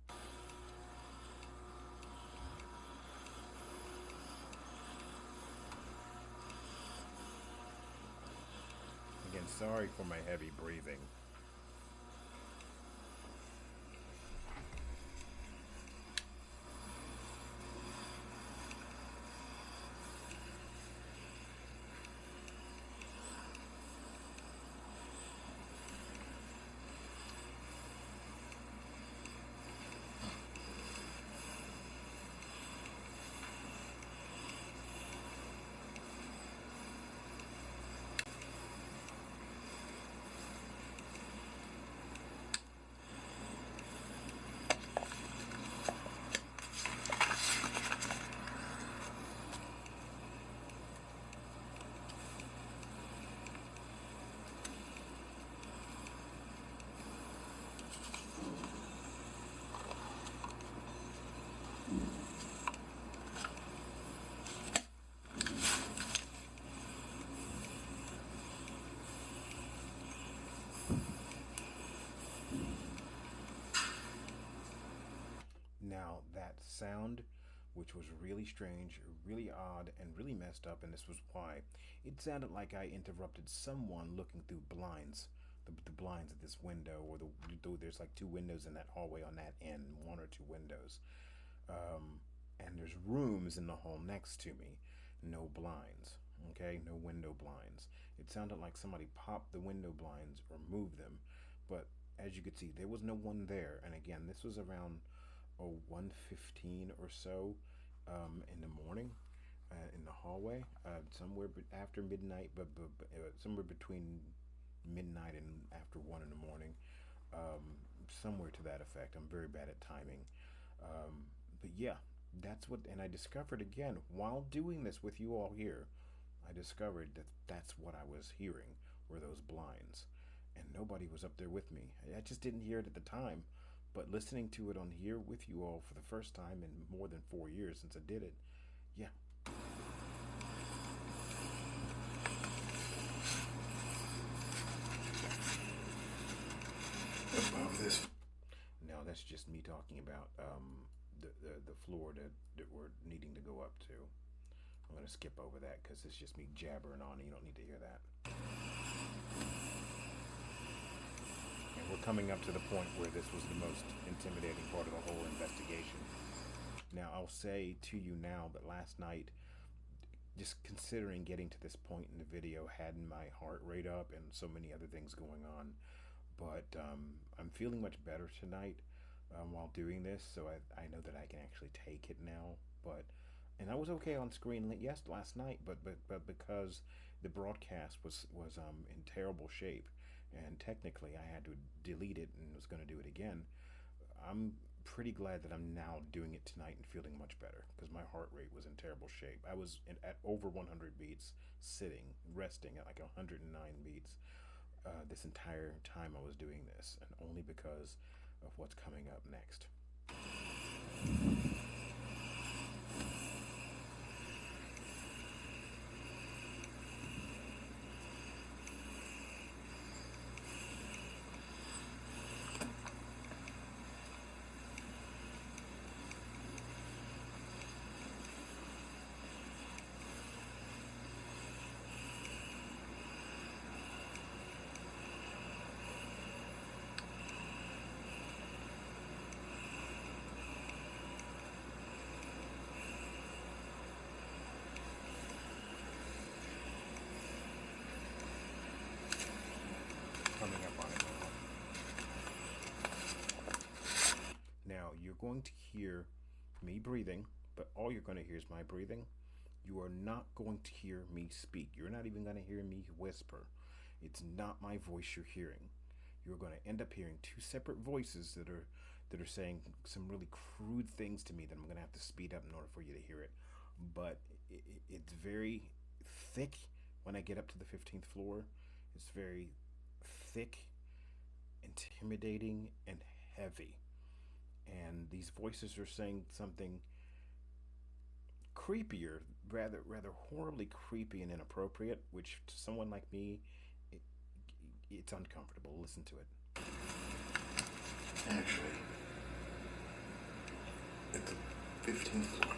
S1: Again, sorry for my heavy breathing. Now, that sound, which was really strange, really odd, and really messed up, and this was why, it sounded like I interrupted someone looking through blinds, the blinds at this window, or there's like two windows in that hallway on that end, one or two windows. And there's rooms in the hall next to me, no blinds, okay, no window blinds. It sounded like somebody popped the window blinds or moved them, but as you could see, there was no one there. And again, this was around 1:15 or so in the morning in the hallway, somewhere after midnight, but somewhere between midnight and after 1 in the morning, somewhere to that effect. I'm very bad at timing. But yeah, that's what, and I discovered again while doing this with you all here, I discovered that that's what I was hearing were those blinds, and nobody was up there with me. I just didn't hear it at the time, but listening to it on here with you all for the first time in more than 4 years since I did it, yeah. Above this. Now that's just me talking about the floor that we're needing to go up to. I'm going to skip over that because it's just me jabbering on. You don't need to hear that. And we're coming up to the point where this was the most intimidating part of the whole investigation. Now, I'll say to you now that last night, just considering getting to this point in the video, had my heart rate up and so many other things going on. But I'm feeling much better tonight while doing this, so I know that I can actually take it now. And I was okay on screen last night, but because the broadcast was in terrible shape, and technically I had to delete it and was going to do it again. I'm pretty glad that I'm now doing it tonight and feeling much better because my heart rate was in terrible shape. I was at over 100 beats sitting, resting at like 109 beats this entire time I was doing this, and only because of what's coming up next. you're going to hear me breathing, but all you're going to hear is my breathing. You are not going to hear me speak. You're not even going to hear me whisper. It's not my voice you're hearing. You're going to end up hearing two separate voices that are saying some really crude things to me that I'm going to have to speed up in order for you to hear it. But it's very thick when I get up to the 15th floor. It's very thick, intimidating, and heavy. And these voices are saying something creepier, rather horribly creepy and inappropriate, which to someone like me, it's uncomfortable. Listen to it.
S2: Actually, at the 15th floor.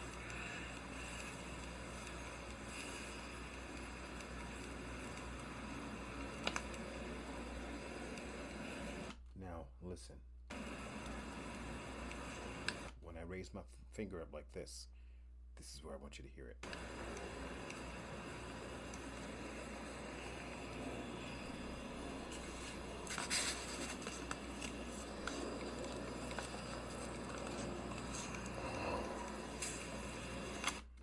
S1: Now, listen. When I raise my finger up like this is where I want you to hear it.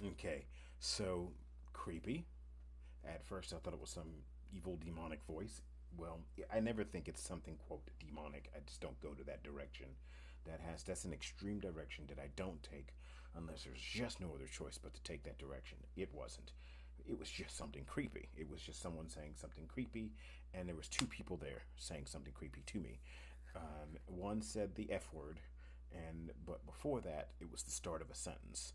S1: Okay, so creepy. At first I thought it was some evil demonic voice. Well, I never think it's something, quote, demonic. I just don't go to that direction. That's an extreme direction that I don't take unless there's just no other choice but to take that direction. It wasn't. It was just something creepy. It was just someone saying something creepy, and there was two people there saying something creepy to me. One said the F word, but before that, it was the start of a sentence.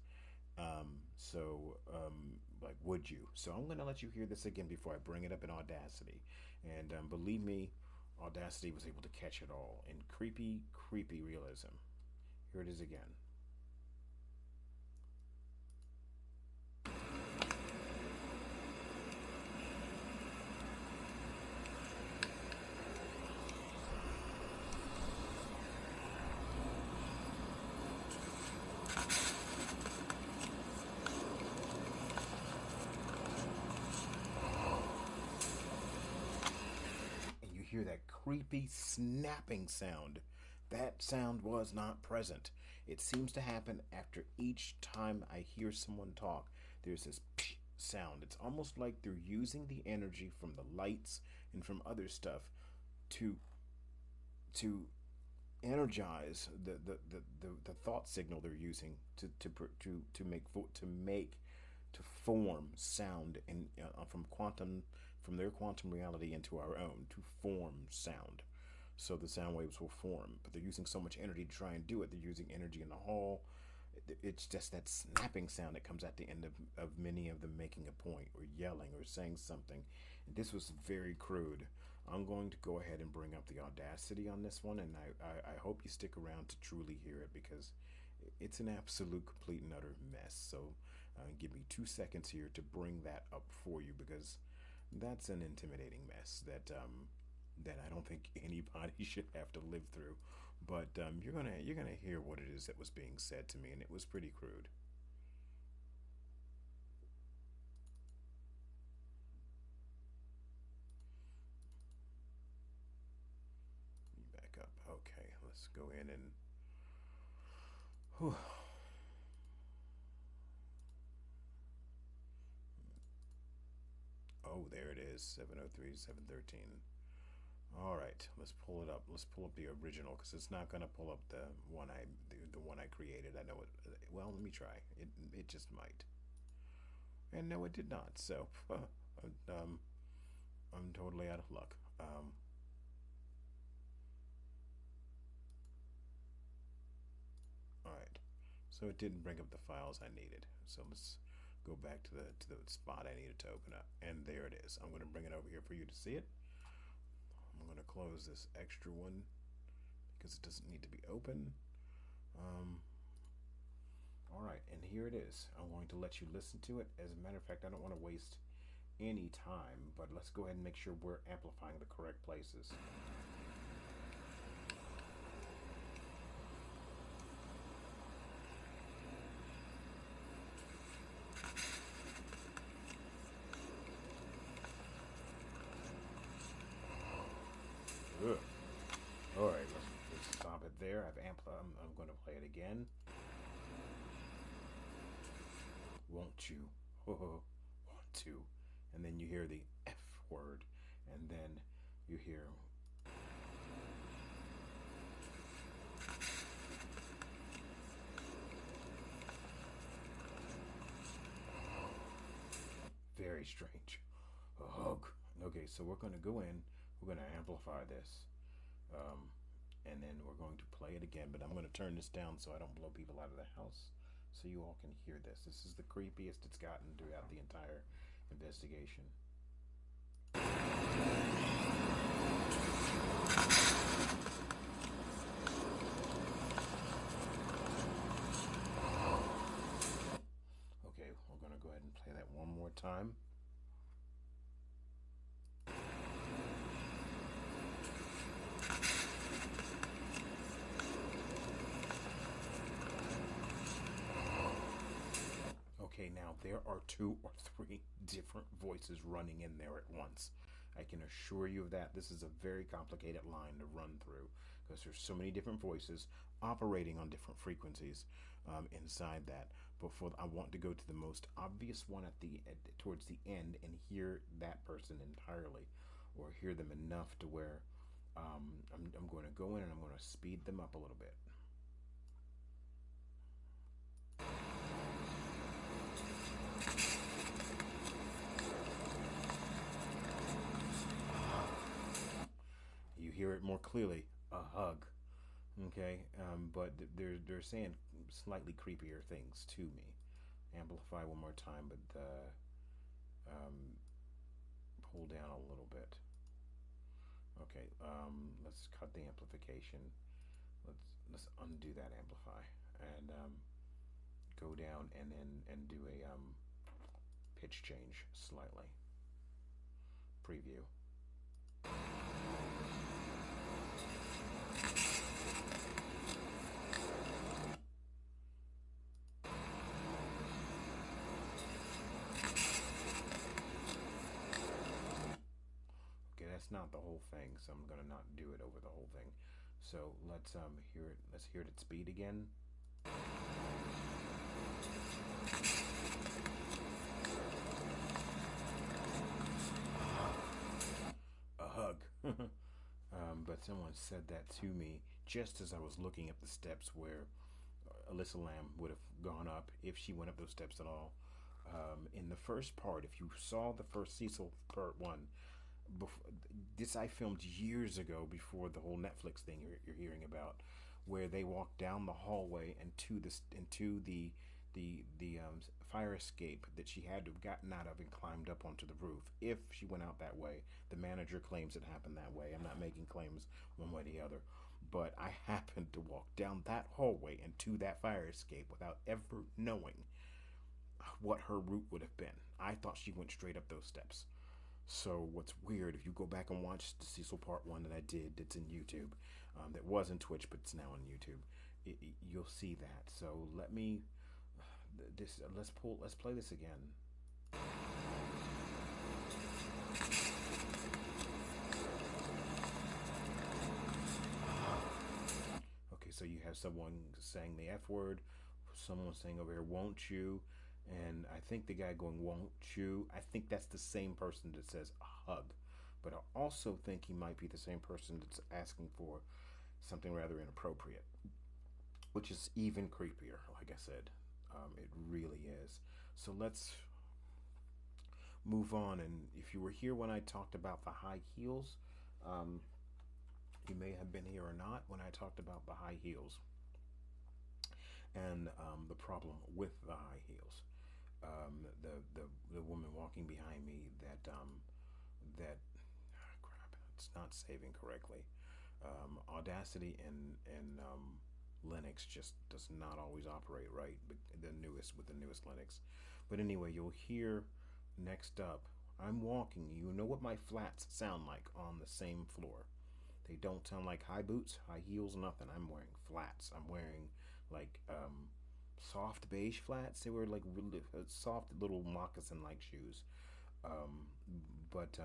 S1: Like, would you? So I'm going to let you hear this again before I bring it up in Audacity. And believe me, Audacity was able to catch it all in creepy, creepy realism. Here it is again. Hear that creepy snapping sound. That sound was not present. It seems to happen after each time I hear someone talk. There's this sound. It's almost like they're using the energy from the lights and from other stuff to energize the thought signal they're using to form sound in from their quantum reality into our own, to form sound. So the sound waves will form, but they're using so much energy to try and do it. They're using energy in the hall. It's just that snapping sound that comes at the end of many of them making a point or yelling or saying something. And this was very crude. I'm going to go ahead and bring up the Audacity on this one, and I hope you stick around to truly hear it, because it's an absolute, complete, and utter mess. So give me 2 seconds here to bring that up for you, because that's an intimidating mess that I don't think anybody should have to live through. But you're gonna hear what it is that was being said to me, and it was pretty crude. Back up. Okay, let's go in and. Whew. Oh, there it is, 703, 713. All right, let's pull it up. Let's pull up the original, because it's not going to pull up the one I created. I know it. Well, let me try. It just might. And no, it did not. So I'm totally out of luck. All right. So it didn't bring up the files I needed. So let's go back to the spot I needed to open up, and there it is. I'm going to bring it over here for you to see it. I'm going to close this extra one because it doesn't need to be open. All right, and here it is. I'm going to let you listen to it. As a matter of fact, I don't want to waste any time, but let's go ahead and make sure we're amplifying the correct places. Ugh. All right, let's stop it there. I'm going to play it again. Won't you? Want to? And then you hear the F word, and then you hear. Very strange. A hug. Okay, so we're going to go in. We're going to amplify this. And then we're going to play it again. But I'm going to turn this down so I don't blow people out of the house, so you all can hear this. This is the creepiest it's gotten throughout the entire investigation. Okay, we're going to go ahead and play that one more time. Okay, now there are 2 or 3 different voices running in there at once. I can assure you of that. This is a very complicated line to run through because there's so many different voices operating on different frequencies inside that. But I want to go to the most obvious one towards the end and hear that person entirely, or hear them enough to where I'm going to go in and I'm going to speed them up a little bit. You hear it more clearly, a hug. Okay, but they're saying slightly creepier things to me. Amplify one more time, but pull down a little bit. Okay, let's cut the amplification. Let's undo that amplify and go down and do a pitch change slightly. Preview. That's not the whole thing, so I'm gonna not do it over the whole thing. So let's hear it. Let's hear it at speed again. A hug. But someone said that to me just as I was looking up the steps where Alyssa Lamb would have gone up if she went up those steps at all. In the first part, if you saw the first Cecil part 1, this I filmed years ago before the whole Netflix thing you're hearing about, where they walked down the hallway into the fire escape that she had to have gotten out of and climbed up onto the roof. If she went out that way, the manager claims it happened that way. I'm not making claims one way or the other, but I happened to walk down that hallway into that fire escape without ever knowing what her route would have been. I thought she went straight up those steps. So what's weird, if you go back and watch the Cecil part 1 that I did, that's in YouTube, that was in Twitch, but it's now on YouTube, you'll see that. So let me, let's play this again. Okay, so you have someone saying the F word, someone saying over here, won't you? And I think the guy going, won't you? I think that's the same person that says a hug. But I also think he might be the same person that's asking for something rather inappropriate, which is even creepier, like I said. It really is. So let's move on. And if you were here when I talked about the high heels, you may have been here or not when I talked about the high heels and the problem with the high heels. The woman walking behind me that crap, it's not saving correctly. Audacity and Linux just does not always operate right. But the newest Linux. But anyway, you'll hear next up. I'm walking. You know what my flats sound like on the same floor. They don't sound like high boots, high heels, nothing. I'm wearing flats. I'm wearing like soft beige flats. They were like really soft little moccasin-like shoes. But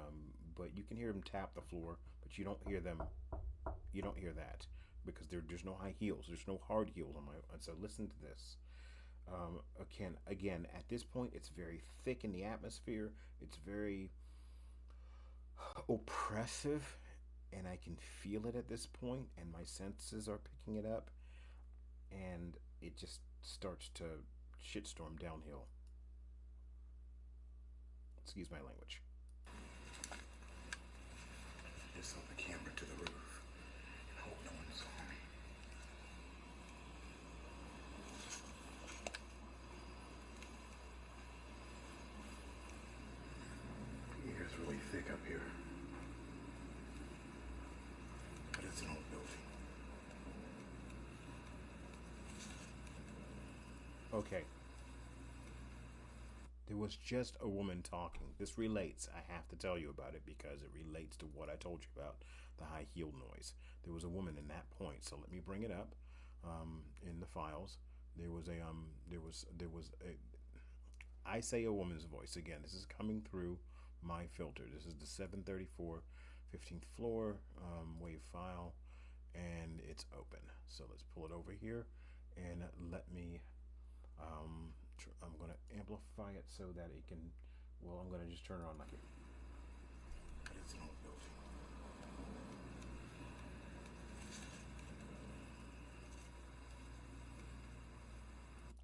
S1: you can hear them tap the floor, but you don't hear them. You don't hear that. because there's no high heels, there's no hard heels on my. So listen to this. Again, at this point, it's very thick in the atmosphere. It's very oppressive, and I can feel it at this point, and my senses are picking it up, and it just starts to shitstorm downhill. Excuse my language.
S2: Just held the camera to the roof and hope no one saw me. The air's really thick up here. But it's an old building.
S1: Okay. There was just a woman talking. This relates. I have to tell you about it because it relates to what I told you about the high heel noise. There was a woman in that point. So let me bring it up in the files. There was a I say a woman's voice again. This is coming through my filter. This is the 734 15th floor Wav file, and it's open. So let's pull it over here and let me. I'm going to amplify it so that it can, well, I'm going to just turn it on like it.
S2: But it's an old building.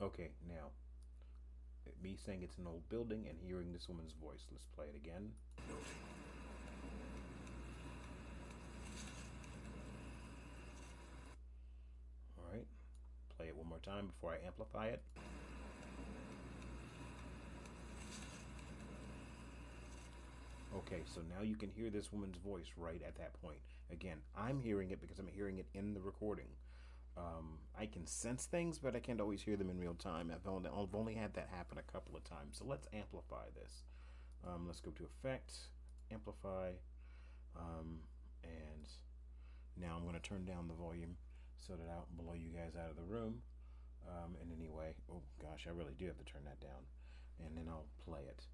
S1: Okay, now, me saying it's an old building and hearing this woman's voice. Let's play it again.
S2: Building.
S1: All right, play it one more time before I amplify it. Okay, so now you can hear this woman's voice right at that point. Again, I'm hearing it because I'm hearing it in the recording. I can sense things, but I can't always hear them in real time. I've only had that happen a couple of times. So let's amplify this. Let's go to Effect, Amplify, and now I'm going to turn down the volume so that I don't blow you guys out of the room in any way. Oh gosh, I really do have to turn that down. And then I'll play it.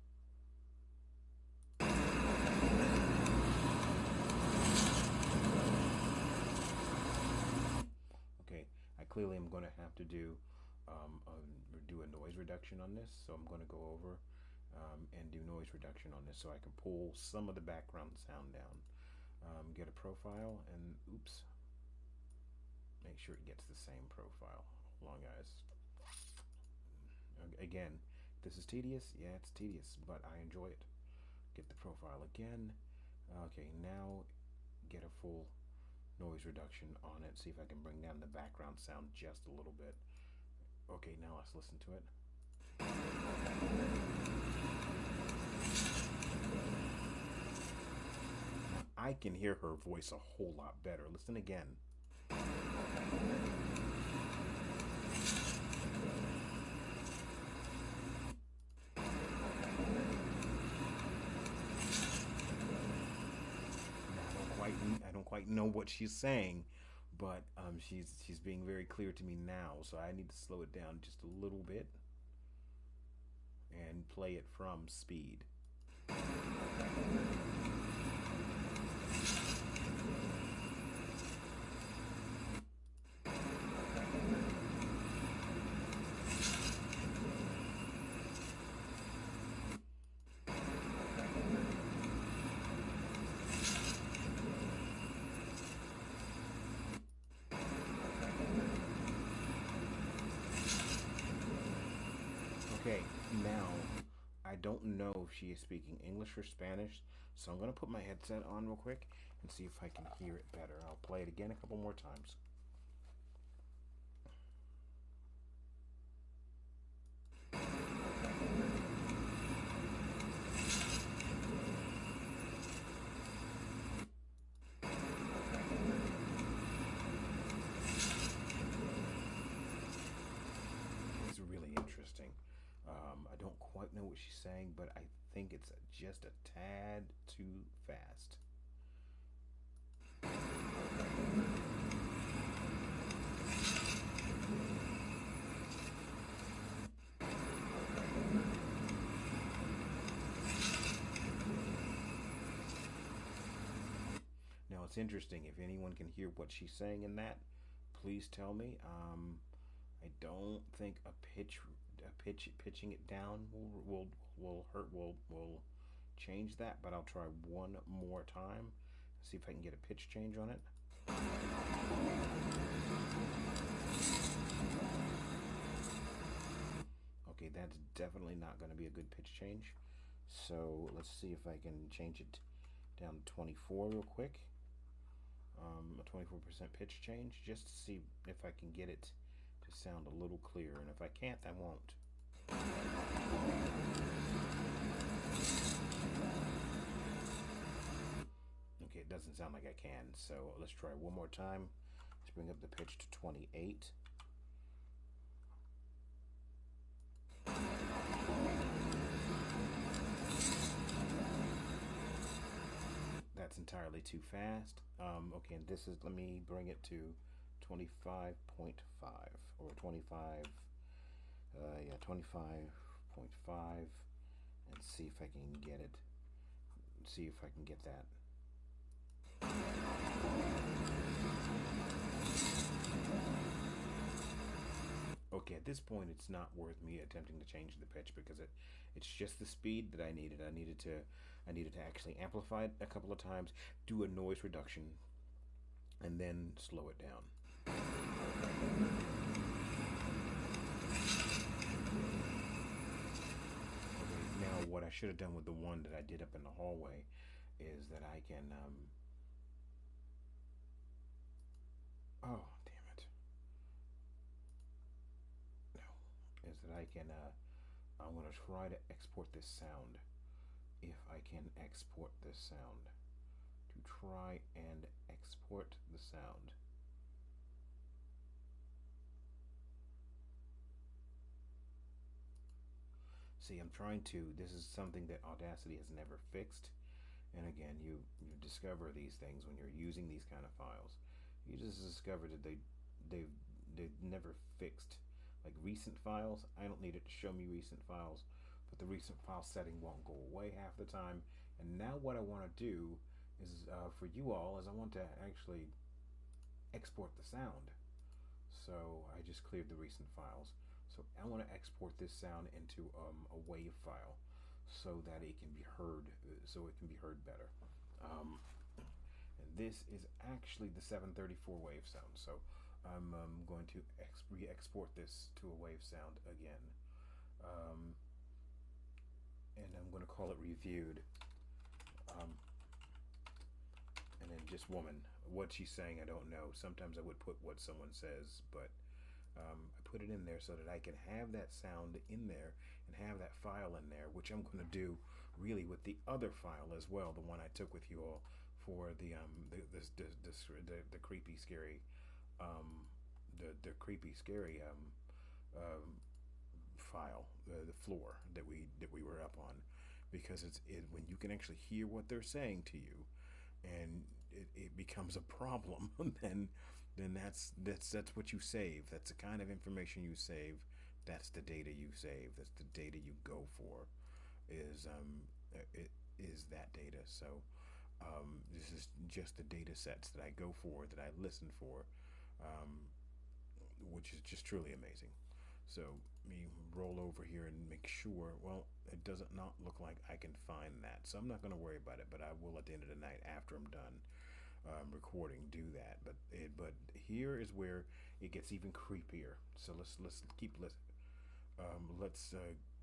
S1: Okay, I clearly am going to have to do a noise reduction on this, so I'm going to go over and do noise reduction on this so I can pull some of the background sound down. Get a profile and oops, make sure it gets the same profile. Hold on, guys. Again, this is tedious. Yeah, it's tedious, but I enjoy it. Get the profile again. Okay, now get a full noise reduction on it. See if I can bring down the background sound just a little bit. Okay, now let's listen to it. Now I can hear her voice a whole lot better. Listen again. I don't quite know what she's saying, but she's being very clear to me now, so I need to slow it down just a little bit and play it from speed. Okay, now I don't know if she is speaking English or Spanish, so I'm going to put my headset on real quick and see if I can hear it better. I'll play it again a couple more times. It's really interesting. I don't quite know what she's saying, but I think it's just a tad too fast. Now it's interesting if anyone can hear what she's saying in that. please tell me. I don't think pitching it down will hurt. Will change that, but I'll try one more time. See if I can get a pitch change on it. Okay, that's definitely not going to be a good pitch change. So let's see if I can change it down to 24 real quick. A 24% pitch change, just to see if I can get it to sound a little clearer. And if I can't, I won't. Okay, it doesn't sound like I can, so let's try one more time. Let's bring up the pitch to 28. That's entirely too fast. Okay, and this is, let me bring it to 25.5 or 25, yeah, 25.5, and see if I can get it. See if I can get that. Okay, at this point, it's not worth me attempting to change the pitch because it's just the speed that I needed. I needed to actually amplify it a couple of times, do a noise reduction, and then slow it down. Okay, now what I should have done with the one that I did up in the hallway is that I can oh, damn it. No. Is that I can I'm going to try to export this sound. If I can export this sound. To try and export the sound. See, I'm trying to, this is something that Audacity has never fixed. And again, you discover these things when you're using these kind of files. You just discover that they've never fixed like recent files. I don't need it to show me recent files, but the recent file setting won't go away half the time. And now what I want to do is for you all is I want to actually export the sound. So I just cleared the recent files. So I want to export this sound into a WAV file so that it can be heard, better. And this is actually the 734 wave sound. So I'm going to re-export this to a wave sound again. And I'm going to call it reviewed. And then just woman. What she's saying, I don't know. Sometimes I would put what someone says, but I put it in there so that I can have that sound in there and have that file in there, which I'm going to do really with the other file as well, the one I took with you all for the creepy scary the creepy scary file, the floor that we were up on, because when you can actually hear what they're saying to you, and it becomes a problem, then that's what you save. That's the kind of information you save. That's the data you save. That's the data you go for. Is that data? So this is just the data sets that I go for, that I listen for, which is just truly amazing. So me roll over here and make sure. Well, it doesn't not look like I can find that, so I'm not going to worry about it. But I will at the end of the night, after I'm done recording, do that. But here is where it gets even creepier. So let's keep listening. Let's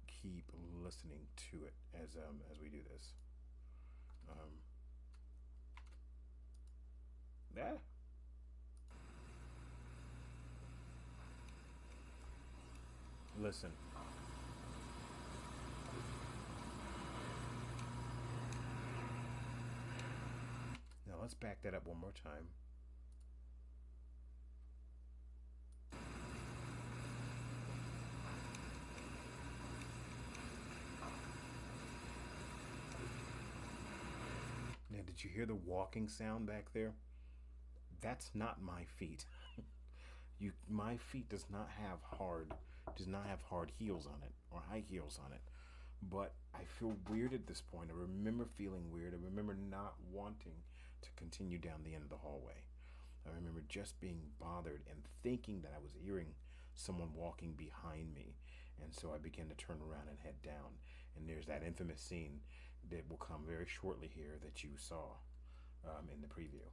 S1: keep listening to it as we do this. Yeah. Listen. Now let's back that up one more time. Now, did you hear the walking sound back there? That's not my feet. My feet does not have hard heels on it, or high heels on it. But I feel weird at this point. I remember feeling weird. I remember not wanting to continue down the end of the hallway. I remember just being bothered and thinking that I was hearing someone walking behind me. And so I began to turn around and head down. And there's that infamous scene that will come very shortly here that you saw in the preview.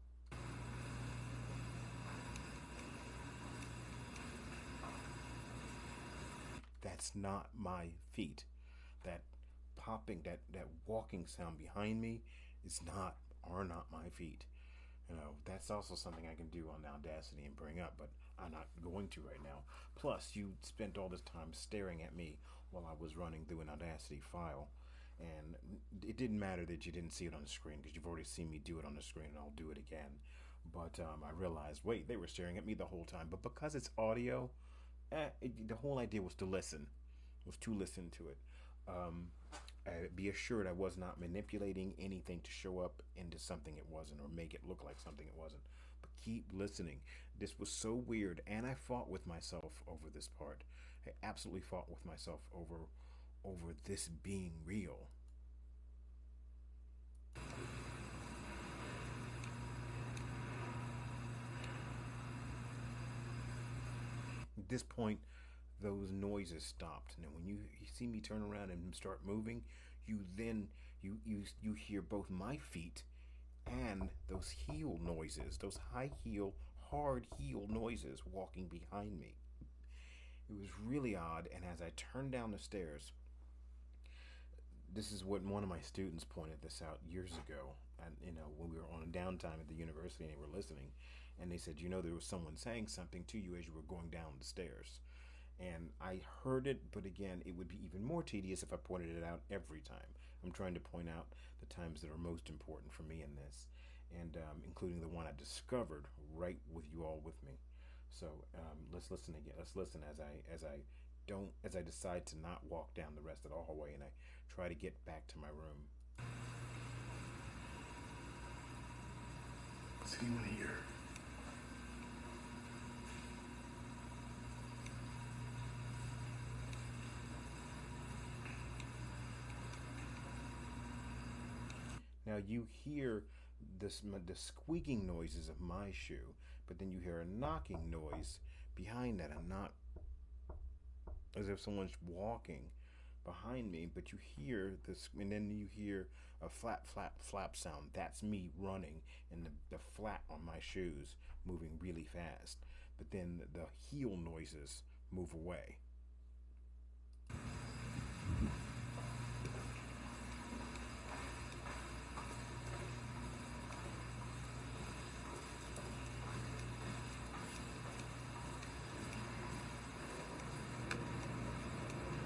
S1: That's not my feet. That popping, that walking sound behind me are not my feet. You know, that's also something I can do on Audacity and bring up, but I'm not going to right now. Plus, you spent all this time staring at me while I was running through an Audacity file, and it didn't matter that you didn't see it on the screen because you've already seen me do it on the screen, and I'll do it again. But I realized, wait, they were staring at me the whole time. But because it's audio, the whole idea was to listen, was to listen to it. Be assured I was not manipulating anything to show up into something it wasn't or make it look like something it wasn't. But keep listening. This was so weird, and I fought with myself over this part. I absolutely fought with myself over this being real. At this point, those noises stopped. Now, when you see me turn around and start moving, you hear both my feet and those heel noises, those high heel, hard heel noises walking behind me. It was really odd, and as I turned down the stairs, this is what one of my students pointed this out years ago, and when we were on a downtime at the university and they were listening, and they said, there was someone saying something to you as you were going down the stairs. And I heard it, but again, it would be even more tedious if I pointed it out every time. I'm trying to point out the times that are most important for me in this, and including the one I discovered right with you all with me. So let's listen again. Let's listen as I decide to not walk down the rest of the hallway and I try to get back to my room.
S2: Is anyone here?
S1: Now you hear the squeaking noises of my shoe, but then you hear a knocking noise behind that, as if someone's walking behind me, but you hear this, and then you hear a flap, flap, flap sound. That's me running, and the flat on my shoes moving really fast. But then the heel noises move away.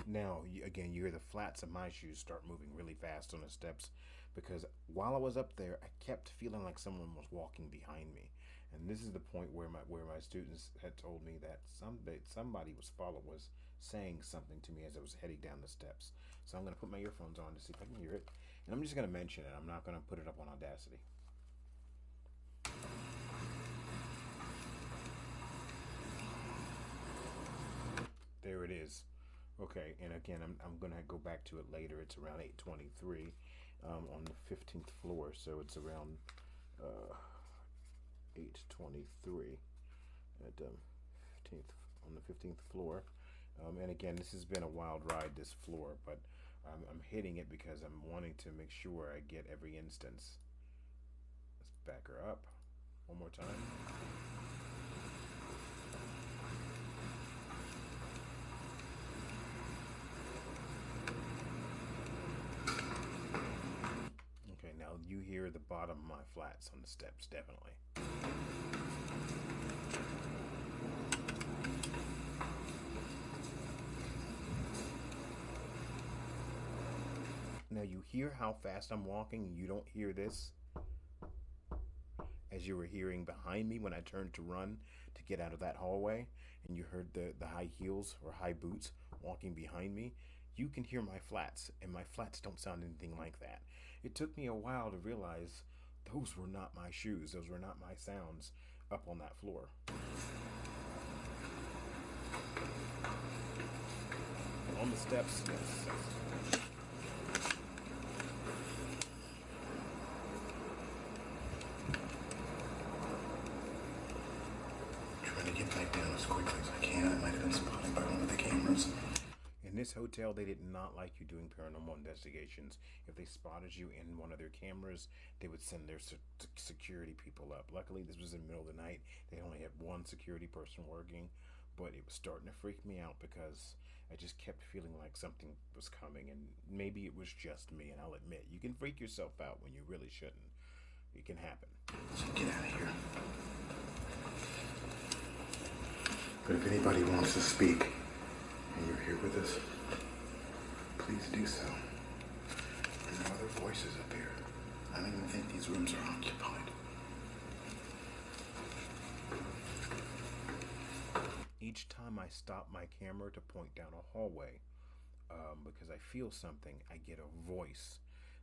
S1: Now, again, you hear the flats of my shoes start moving really fast on the steps because while I was up there, I kept feeling like someone was walking behind me. And this is the point where my students had told me that somebody was saying something to me as I was heading down the steps. So I'm going to put my earphones on to see if I can hear it. And I'm just going to mention it. I'm not going to put it up on Audacity. There it is. Okay, and again, I'm going to go back to it later. It's around 8:23 on the 15th floor, so it's around 8:23 at 15th on the 15th floor. And again, this has been a wild ride, this floor, but I'm hitting it because I'm wanting to make sure I get every instance. Let's back her up one more time. Now you hear the bottom of my flats on the steps, definitely. Now you hear how fast I'm walking. You don't hear this as you were hearing behind me when I turned to run to get out of that hallway, and you heard the high heels or high boots walking behind me. You can hear my flats, and my flats don't sound anything like that. It took me a while to realize those were not my shoes. Those were not my sounds up on that floor. On the steps, yes.
S2: get back down as quickly as I can. I might have been spotted by one of the cameras.
S1: In this hotel, they did not like you doing paranormal investigations. If they spotted you in one of their cameras, they would send their security people up. Luckily, this was in the middle of the night. They only had one security person working, but it was starting to freak me out because I just kept feeling like something was coming, and maybe it was just me, and I'll admit, you can freak yourself out when you really shouldn't. It can happen.
S2: So get out of here. But if anybody wants to speak, and you're here with us, please do so. There are other voices up here. I don't even think these rooms are occupied.
S1: Each time I stop my camera to point down a hallway, because I feel something, I get a voice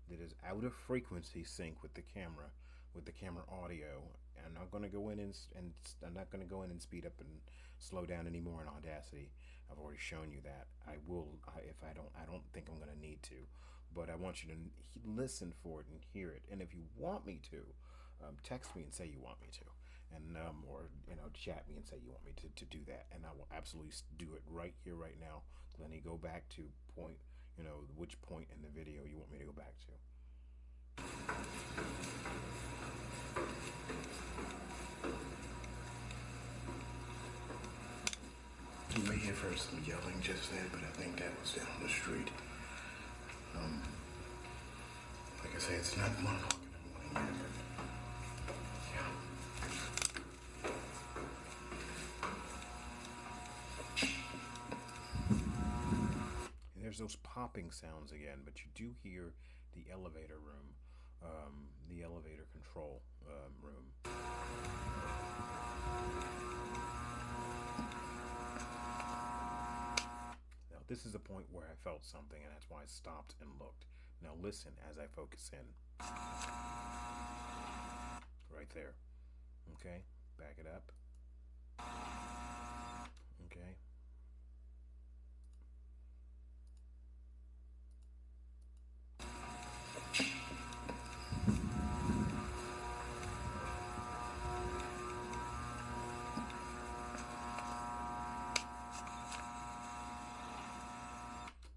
S1: that is out of frequency sync with the camera audio. And I'm going to go in and I'm not going to go in and speed up and slow down anymore in Audacity. I've already shown you that. I don't think I'm going to need to, but I want you to listen for it and hear it. And if you want me to, text me and say you want me to, and or chat me and say you want me to do that, and I will absolutely do it right here, right now. Glennie, go back to point, which point in the video you want me to go back to.
S2: You may have heard some yelling just then, but I think that was down the street. Like I say, it's not 1 o'clock in the morning yet, but
S1: And there's those popping sounds again, but you do hear the elevator room, the elevator control room. This is the point where I felt something, and that's why I stopped and looked. Now listen as I focus in. Right there. Okay, back it up. Okay.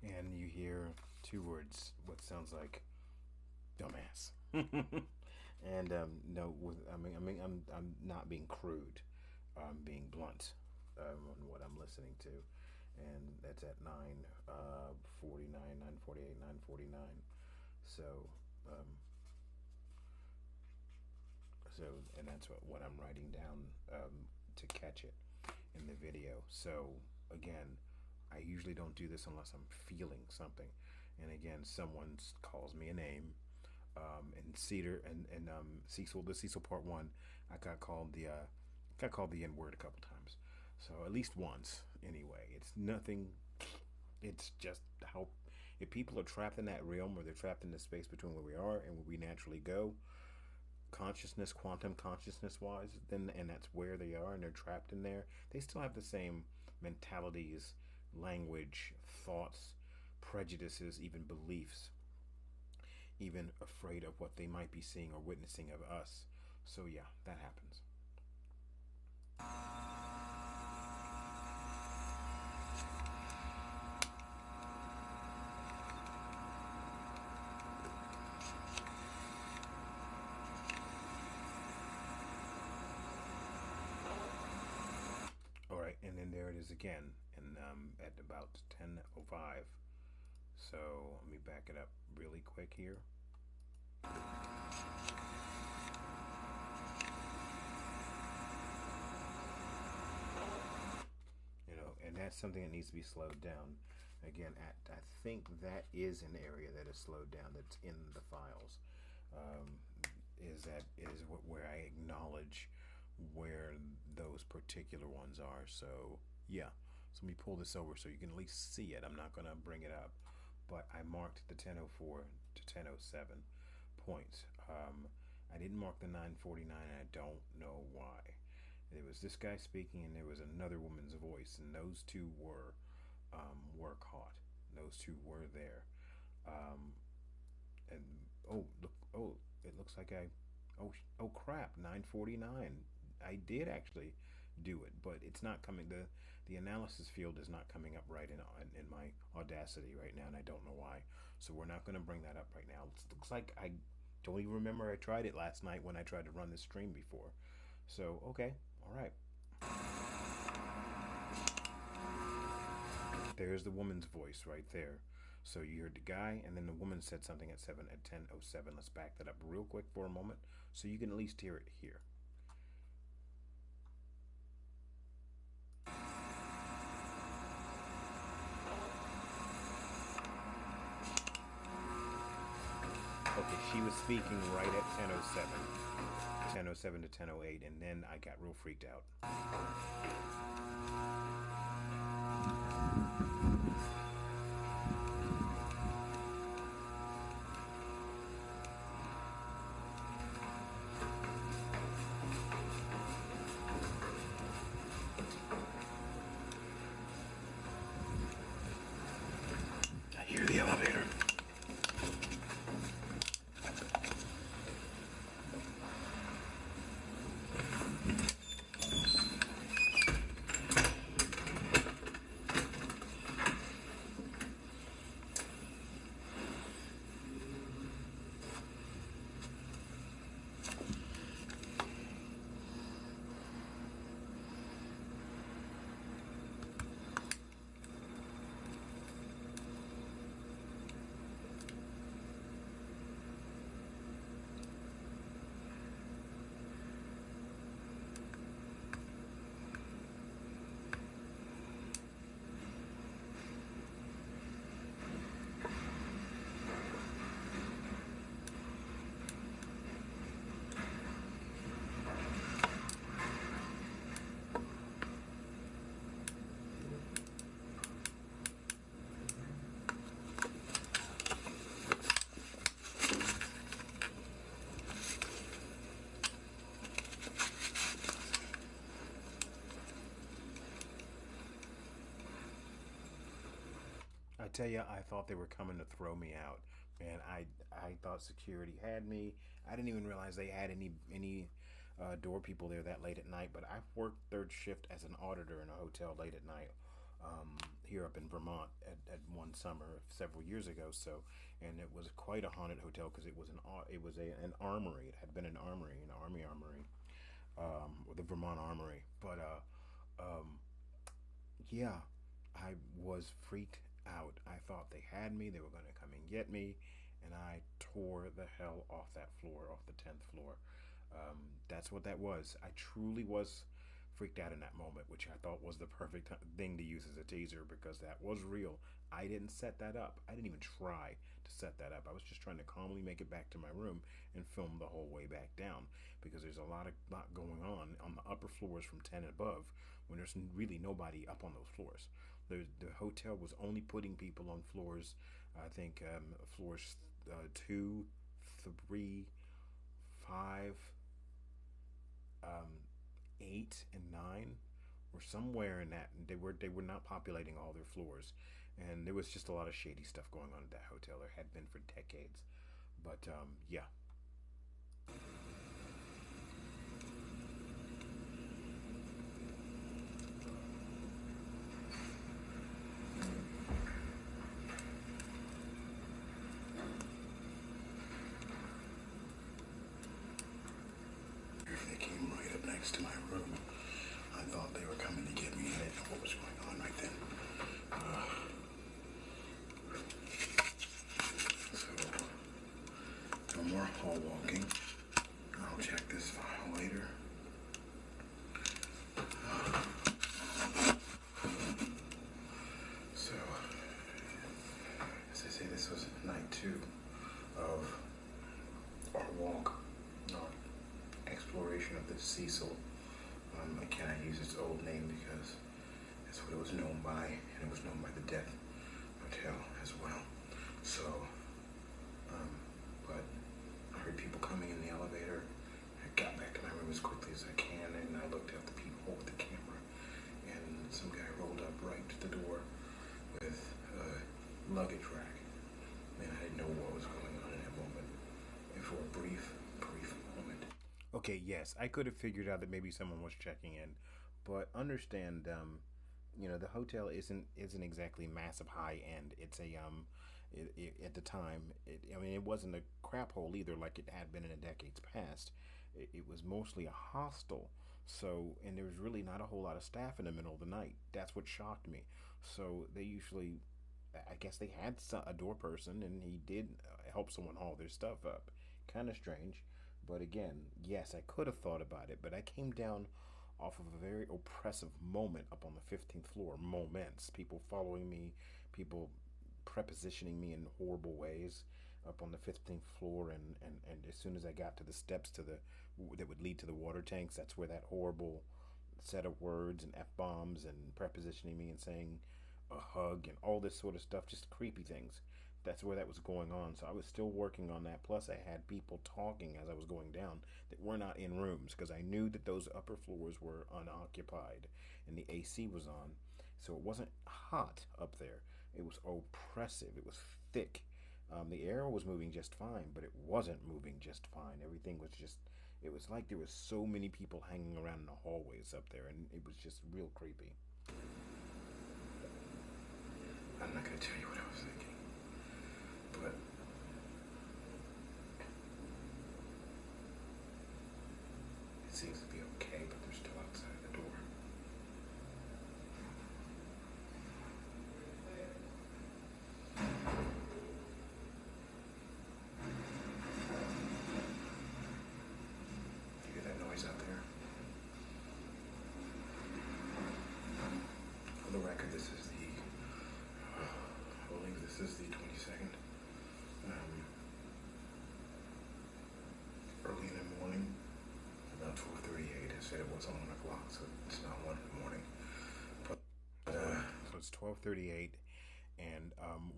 S1: And you hear 2 words, what sounds like dumbass. And no, I'm not being crude. I'm being blunt on what I'm listening to, and that's at 9:49, 9:48, 9:49. So, and that's what I'm writing down to catch it in the video. So again, I usually don't do this unless I'm feeling something. And again, someone calls me a name. And Cecil, the Cecil Part 1, I got called the N-word a couple times. So at least once, anyway. It's nothing. It's just how, if people are trapped in that realm, or they're trapped in the space between where we are and where we naturally go, consciousness, quantum consciousness wise, then, and that's where they are, and they're trapped in there, they still have the same mentalities, language, thoughts, prejudices, even beliefs, even afraid of what they might be seeing or witnessing of us. So yeah, that happens. All right, and then there it is again, and at about 10:05. So let me back it up really quick here. And that's something that needs to be slowed down. Again, I think that is an area that is slowed down, that's in the files. Is where I acknowledge where those particular ones are. So yeah, so let me pull this over so you can at least see it. I'm not going to bring it up, but I marked the 10:04 to 10:07 points. I didn't mark the 9:49, and I don't know why. There was this guy speaking, and there was another woman's voice, and those two were caught. Those two were there. And it looks like oh crap, 9:49. I did actually do it, but it's not coming. The analysis field is not coming up right in my Audacity right now, and I don't know why. So we're not going to bring that up right now. It looks like I don't even remember I tried it last night when I tried to run this stream before. So okay, all right. There's the woman's voice right there. So you heard the guy, and then the woman said something at 10:07. Let's back that up real quick for a moment, so you can at least hear it here. Okay, she was speaking right at 10:07. 10:07 to 10:08, and then I got real freaked out.
S2: I hear the elevator.
S1: I tell you, I thought they were coming to throw me out, man. I thought security had me. I didn't even realize they had any door people there that late at night. But I've worked third shift as an auditor in a hotel late at night here up in Vermont at one summer several years ago. So, and it was quite a haunted hotel because it was an armory. It had been an armory, an army armory, the Vermont Armory. But yeah, I was freaked out. I thought they had me. They were going to come and get me, and I tore the hell off that floor, off the 10th floor. That's what that was. I truly was freaked out in that moment, which I thought was the perfect thing to use as a teaser because that was real. I didn't set that up. I didn't even try to set that up. I was just trying to calmly make it back to my room and film the whole way back down because there's a lot going on the upper floors from 10 and above when there's really nobody up on those floors. The hotel was only putting people on floors, I think floors 2, 3, 5, 8, and 9, or somewhere in that. They were not populating all their floors, and there was just a lot of shady stuff going on at that hotel. There had been for decades, but yeah.
S2: They came right up next to my room. I thought they were coming to get me. I didn't know what was going on right then. So, no more hall walking. I'll check this file later. So, as I say, this was night 2 of our walk, our exploration of the Cecil. I cannot use its old name because that's what it was known by, and it was known by the Death Hotel as well. So, but I heard people coming in the elevator. I got back to my room as quickly as I can, and I looked at the people with the camera, and some guy rolled up right to the door with a luggage rack, and I didn't know what was going on in that moment. And for a brief moment.
S1: Okay, yes, I could have figured out that maybe someone was checking in, But understand, the hotel isn't exactly massive high end. It's a at the time, I mean, it wasn't a crap hole either, like it had been in the decades past. It was mostly a hostel. So, and there was really not a whole lot of staff in the middle of the night. That's what shocked me. So they usually, I guess they had a door person, and he did help someone haul their stuff up. Kind of strange, but again, yes, I could have thought about it, but I came down off of a very oppressive moment up on the 15th floor. Moments, people following me, people prepositioning me in horrible ways up on the 15th floor, and as soon as I got to the steps that would lead to the water tanks, that's where that horrible set of words and f-bombs and prepositioning me and saying a hug and all this sort of stuff, just creepy things. That's where that was going on. So I was still working on that. Plus, I had people talking as I was going down that were not in rooms, because I knew that those upper floors were unoccupied and the AC was on. So it wasn't hot up there. It was oppressive. It was thick. The air was moving just fine, but it wasn't moving just fine. Everything was just, it was like there was so many people hanging around in the hallways up there, and it was just real creepy.
S2: I'm not going to tell you what I was thinking, but it seems to be okay, but they're still outside the door. You hear that noise out there? For the record, this is I believe this is the 22nd. Early in the morning, about 12:38. I said it was 1 o'clock, so it's not 1 in the morning. But,
S1: So it's 12:38, and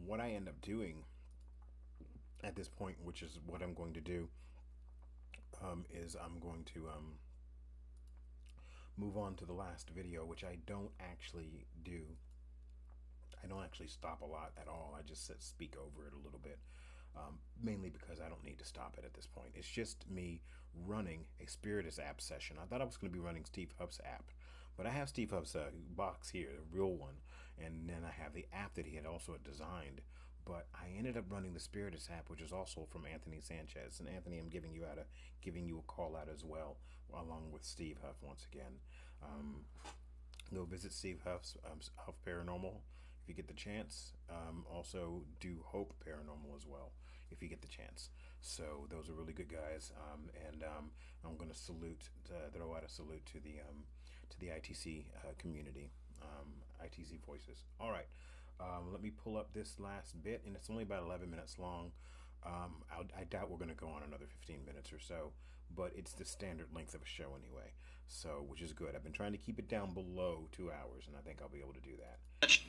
S1: what I end up doing at this point, which is what I'm going to do, is I'm going to move on to the last video, which I don't actually do. I don't actually stop a lot at all. I just speak over it a little bit, mainly because I don't need to stop it at this point. It's just me running a Spiritus app session. I thought I was going to be running Steve Huff's app, but I have Steve Huff's box here, the real one, and then I have the app that he had also designed. But I ended up running the Spiritus app, which is also from Anthony Sanchez. And Anthony, I'm giving you a call out as well, along with Steve Huff once again. Go visit Steve Huff's Huff Paranormal if you get the chance. Also, do Hope Paranormal as well if you get the chance. So those are really good guys, and I'm going to throw out a salute to the ITC community, ITC Voices. All right, let me pull up this last bit, and it's only about 11 minutes long. I doubt we're going to go on another 15 minutes or so, but it's the standard length of a show anyway, so which is good. I've been trying to keep it down below 2 hours, and I think I'll be able to do that.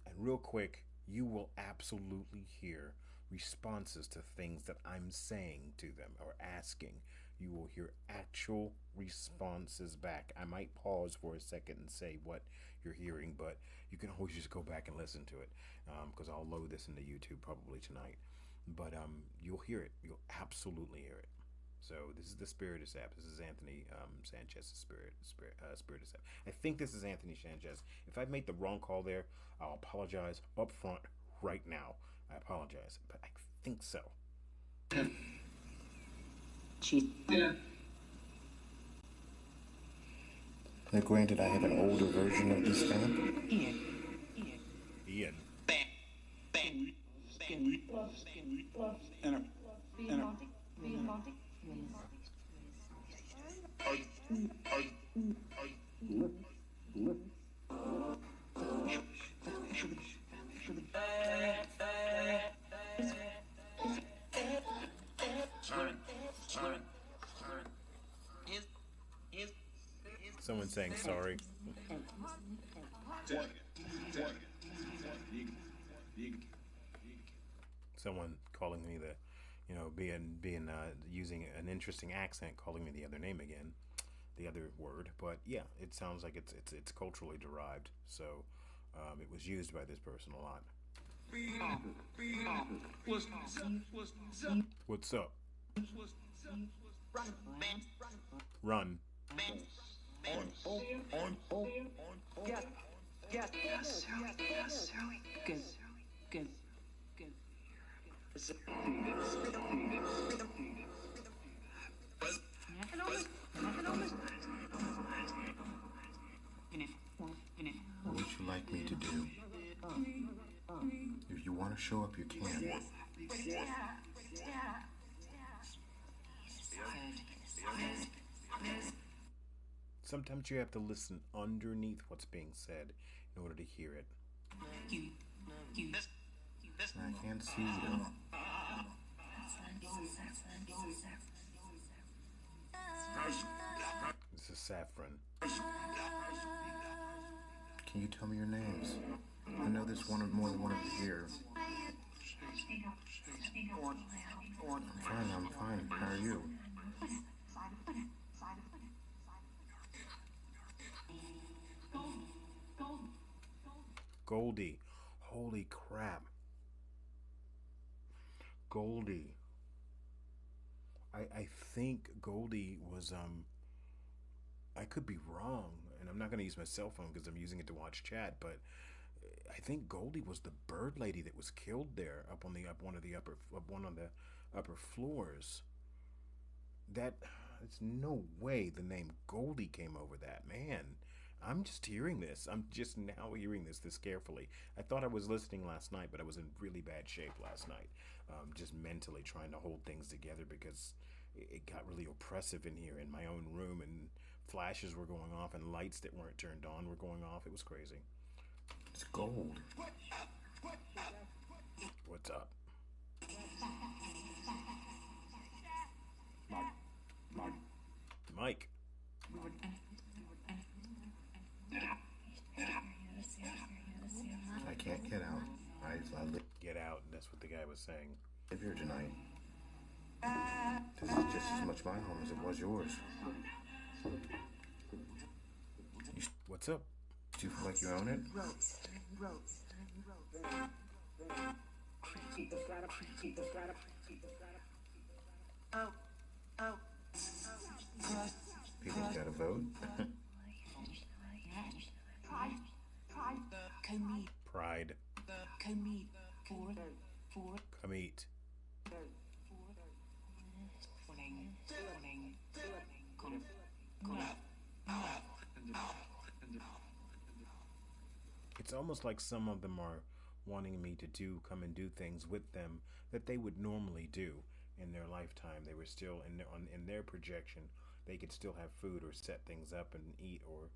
S1: And real quick, you will absolutely hear responses to things that I'm saying to them or asking. You will hear actual responses back. I might pause for a second and say what you're hearing, but you can always just go back and listen to it, because I'll load this into YouTube probably tonight. But you'll hear it. You'll absolutely hear it. So this is the Spiritus app. This is Anthony Sanchez's Spiritus app. I think this is Anthony Sanchez. If I've made the wrong call there, I'll apologize up front right now. I apologize, but I think so.
S2: Yeah. Now, granted, I have an older version of this app.
S1: Ian. Someone saying sorry. Someone calling me using an interesting accent, calling me the other name again, the other word. But yeah, it sounds like it's culturally derived. So it was used by this person a lot. What's up? Run.
S2: What would you like me to do? If you want to show up, you can.
S1: Sometimes you have to listen underneath what's being said in order to hear it.
S2: I can't see you.
S1: This is Saffron.
S2: Can you tell me your names? I know there's more than one of you here. I'm fine. How are you?
S1: Goldie. Holy crap. Goldie. I think Goldie was, I could be wrong, and I'm not going to use my cell phone because I'm using it to watch chat, but I think Goldie was the bird lady that was killed there up on one of the upper floors. That, it's no way the name Goldie came over that, man. I'm just hearing this. I'm just now hearing this carefully. I thought I was listening last night, but I was in really bad shape last night. Just mentally trying to hold things together because it got really oppressive in here in my own room, and flashes were going off and lights that weren't turned on were going off. It was crazy.
S2: It's gold.
S1: What's up? Mike.
S2: I can't get out. I live
S1: Get out. That's what the guy was saying.
S2: here tonight. This is just as much my home as it was yours.
S1: What's up?
S2: Do you feel like you own it? People's got a vote.
S1: Pride. Come eat. It's almost like some of them are wanting me to come and do things with them that they would normally do in their lifetime. They were still in their projection. They could still have food or set things up and eat, or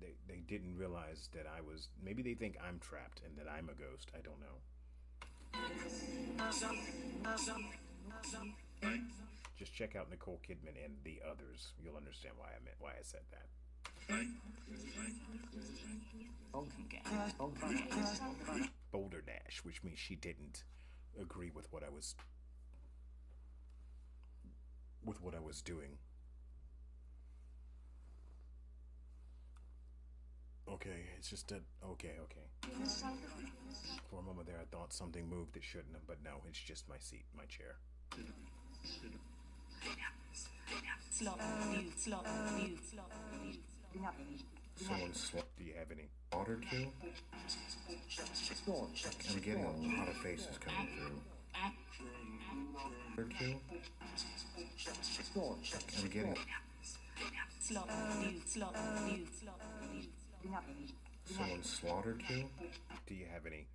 S1: they didn't realize that I was. Maybe they think I'm trapped and that I'm a ghost. I don't know. Just check out Nicole Kidman and the others. You'll understand why I said that. Boulder Dash, which means she didn't agree with what I was doing. Okay, it's just that. Okay. For a moment there, I thought something moved that shouldn't have, but no, it's just my seat, my chair. Do you have any?
S2: Water too? I'm getting a lot of faces coming through. Water too? I'm getting. Someone slaughtered you?
S1: Do you have any?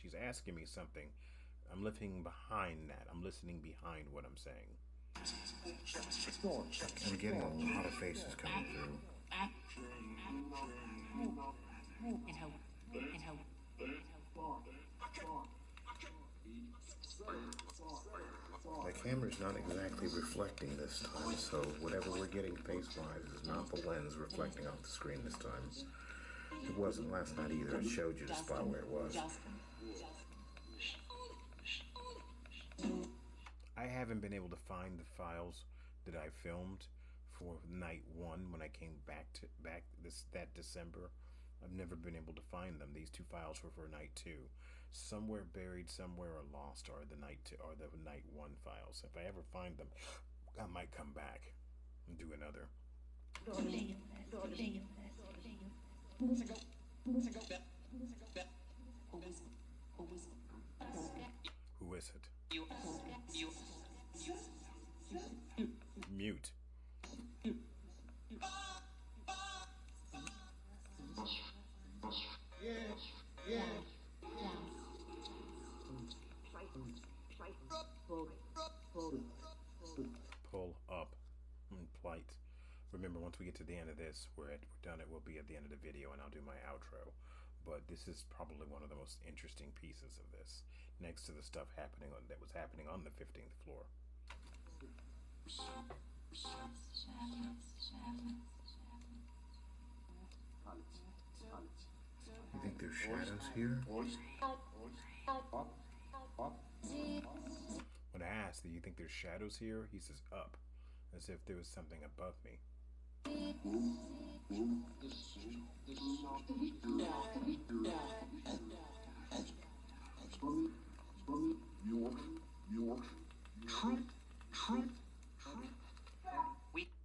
S1: She's asking me something. I'm living behind that. I'm listening behind what I'm saying.
S2: I'm getting a lot of faces coming through. My camera's not exactly reflecting this time, so whatever we're getting face-wise is not the lens reflecting off the screen this time. It wasn't last night either. It showed you the spot where it was.
S1: I haven't been able to find the files that I filmed for night 1 when I came back that December. I've never been able to find them. These 2 files were for night 2. Somewhere buried, somewhere or lost are the night 1 files. If I ever find them, I might come back and do another. Who is it? Mute. Pull up. Plight. Remember, once we get to the end of this, we're done. It will be at the end of the video, and I'll do my outro. But this is probably one of the most interesting pieces of this, next to the stuff that was happening on the 15th floor.
S2: You think there's shadows here?
S1: When I asked, do you think there's shadows here? He says up, as if there was something above me.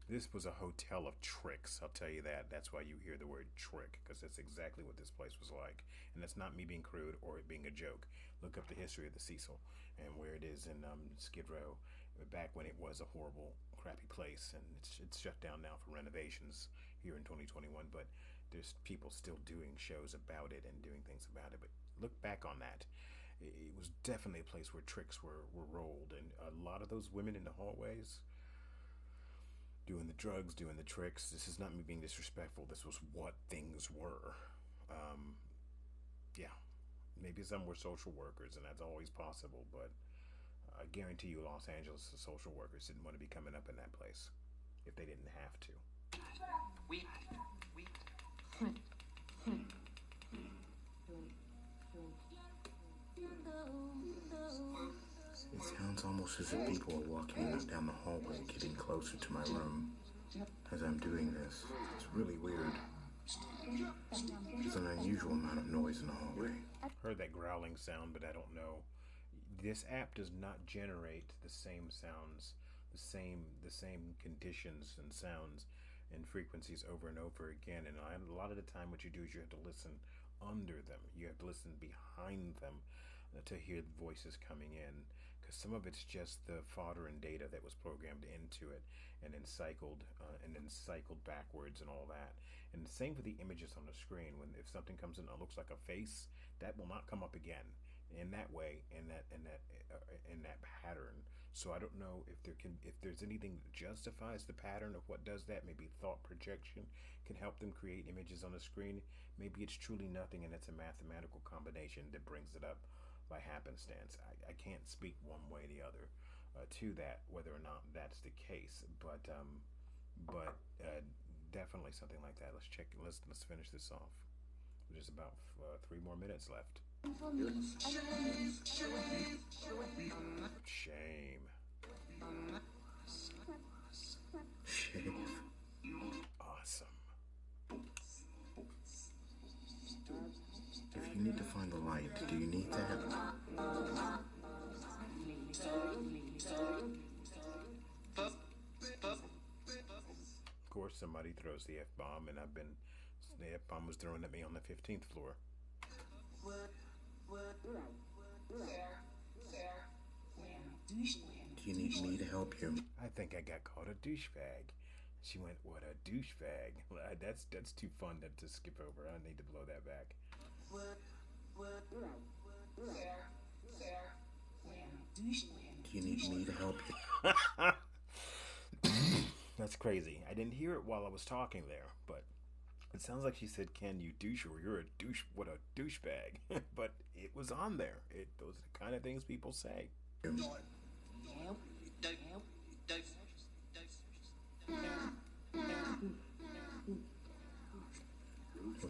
S1: This was a hotel of tricks, I'll tell you that. That's why you hear the word trick, because that's exactly what this place was like. And that's not me being crude or it being a joke. Look up the history of the Cecil and where it is in Skid Row, back when it was a horrible, crappy place. And it's shut down now for renovations here in 2021, but there's people still doing shows about it and doing things about it. But look back on that. It was definitely a place where tricks were rolled, and a lot of those women in the hallways doing the drugs, doing the tricks. This is not me being disrespectful. This was what things were. Yeah, maybe some were social workers, and that's always possible, but I guarantee you Los Angeles social workers didn't want to be coming up in that place if they didn't have to.
S2: It sounds almost as if people are walking down the hallway, getting closer to my room as I'm doing this. It's really weird. There's an unusual amount of noise in the hallway.
S1: Heard that growling sound, but I don't know. This app does not generate the same sounds, the same conditions and sounds and frequencies over and over again. And a lot of the time what you do is you have to listen under them. You have to listen behind them to hear the voices coming in, because some of it's just the fodder and data that was programmed into it and then cycled backwards and all that. And the same for the images on the screen. If something comes in that looks like a face, that will not come up again in that way, in that pattern. So I don't know if there's anything that justifies the pattern of what does that. Maybe thought projection can help them create images on the screen. Maybe it's truly nothing and it's a mathematical combination that brings it up by happenstance. I can't speak one way or the other to that, whether or not that's the case, but definitely something like that. Let's check. Let's finish this off. There's about 3 more minutes left. Shame.
S2: Shave.
S1: Awesome.
S2: If you need to find the light, do you need that?
S1: Of course, somebody throws the F-bomb, and the F-bomb was thrown at me on the 15th floor.
S2: Do you need me to help you?
S1: I think I got called a douchebag. She went, what a douchebag. That's too fun to skip over. I need to blow that back.
S2: Do you need me to help you?
S1: That's crazy. I didn't hear it while I was talking there, but it sounds like she said, can you douche, or you're a douche, what a douchebag. But it was on there. Those are the kind of things people say.
S2: Well,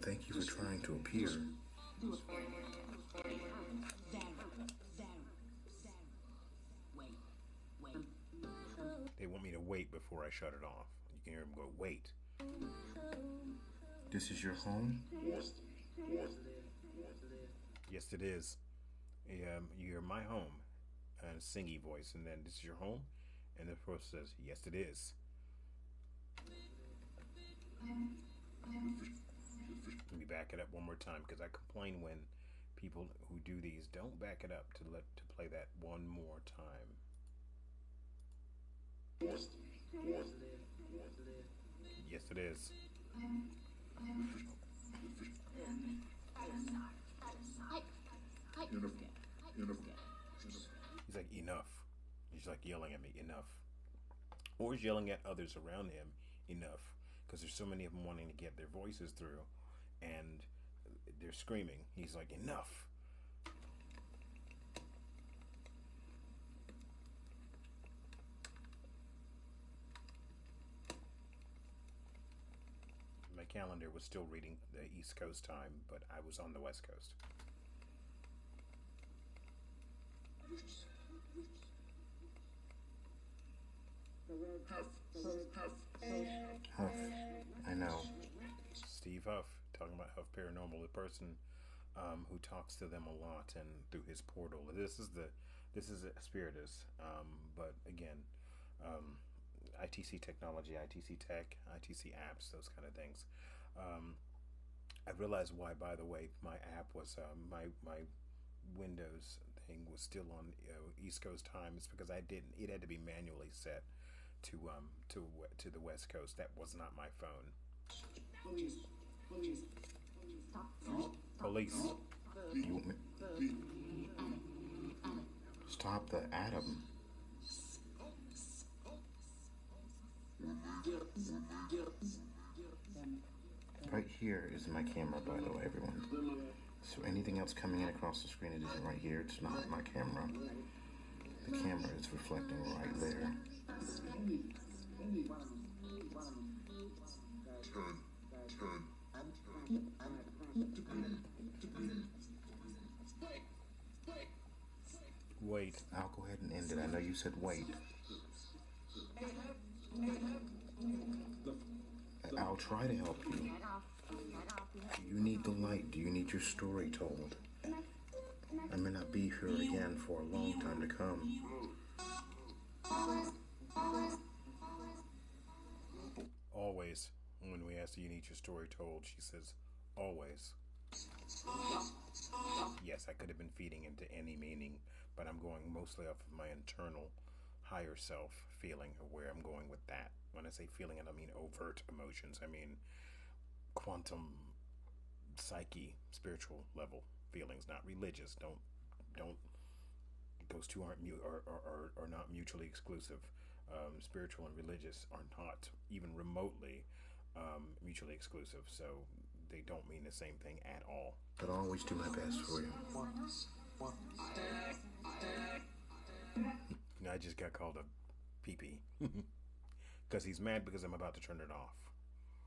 S2: thank you for trying to appear.
S1: They want me to wait before I shut it off. You can hear them go, wait.
S2: This is your home?
S1: Yes, it is. You hear my home, and a singy voice, and then this is your home, And the voice says, yes, it is. Let me back it up one more time, because I complain when people who do these don't back it up to play that one more time. Yes, it is. He's like, enough. He's like yelling at me, enough. Or he's yelling at others around him, enough. Because there's so many of them wanting to get their voices through, and they're screaming. He's like, enough. My calendar was still reading the East Coast time, but I was on the West Coast.
S2: Huff. I know.
S1: Steve Huff, talking about Huff Paranormal, the person who talks to them a lot and through his portal. This is Spiritus, but again, ITC technology, ITC tech, ITC apps, those kind of things. I realized why, by the way, my app was my Windows thing was still on East Coast time. It's because I didn't. It had to be manually set to the West Coast. That was not my phone. Police.
S2: Stop the atom. Right here is my camera, by the way, everyone. So anything else coming in across the screen, it isn't right here. It's not my camera. The camera is reflecting right there.
S1: Wait.
S2: I'll go ahead and end it. I know you said wait. I'll try to help you. Do you need the light? Do you need your story told? I may not be here again for a long time to come.
S1: Always. When we ask, do you need your story told, she says, always. Yes, I could have been feeding into any meaning, but I'm going mostly off of my internal higher self feeling of where I'm going with that. When I say feeling, I don't mean overt emotions. I mean quantum psyche, spiritual level feelings, not religious. Don't. Those two are not mutually exclusive. Spiritual and religious are not even remotely mutually exclusive. So they don't mean the same thing at all.
S2: But I'll always do my best for you.
S1: I just got called a pee-pee. Because he's mad because I'm about to turn it off.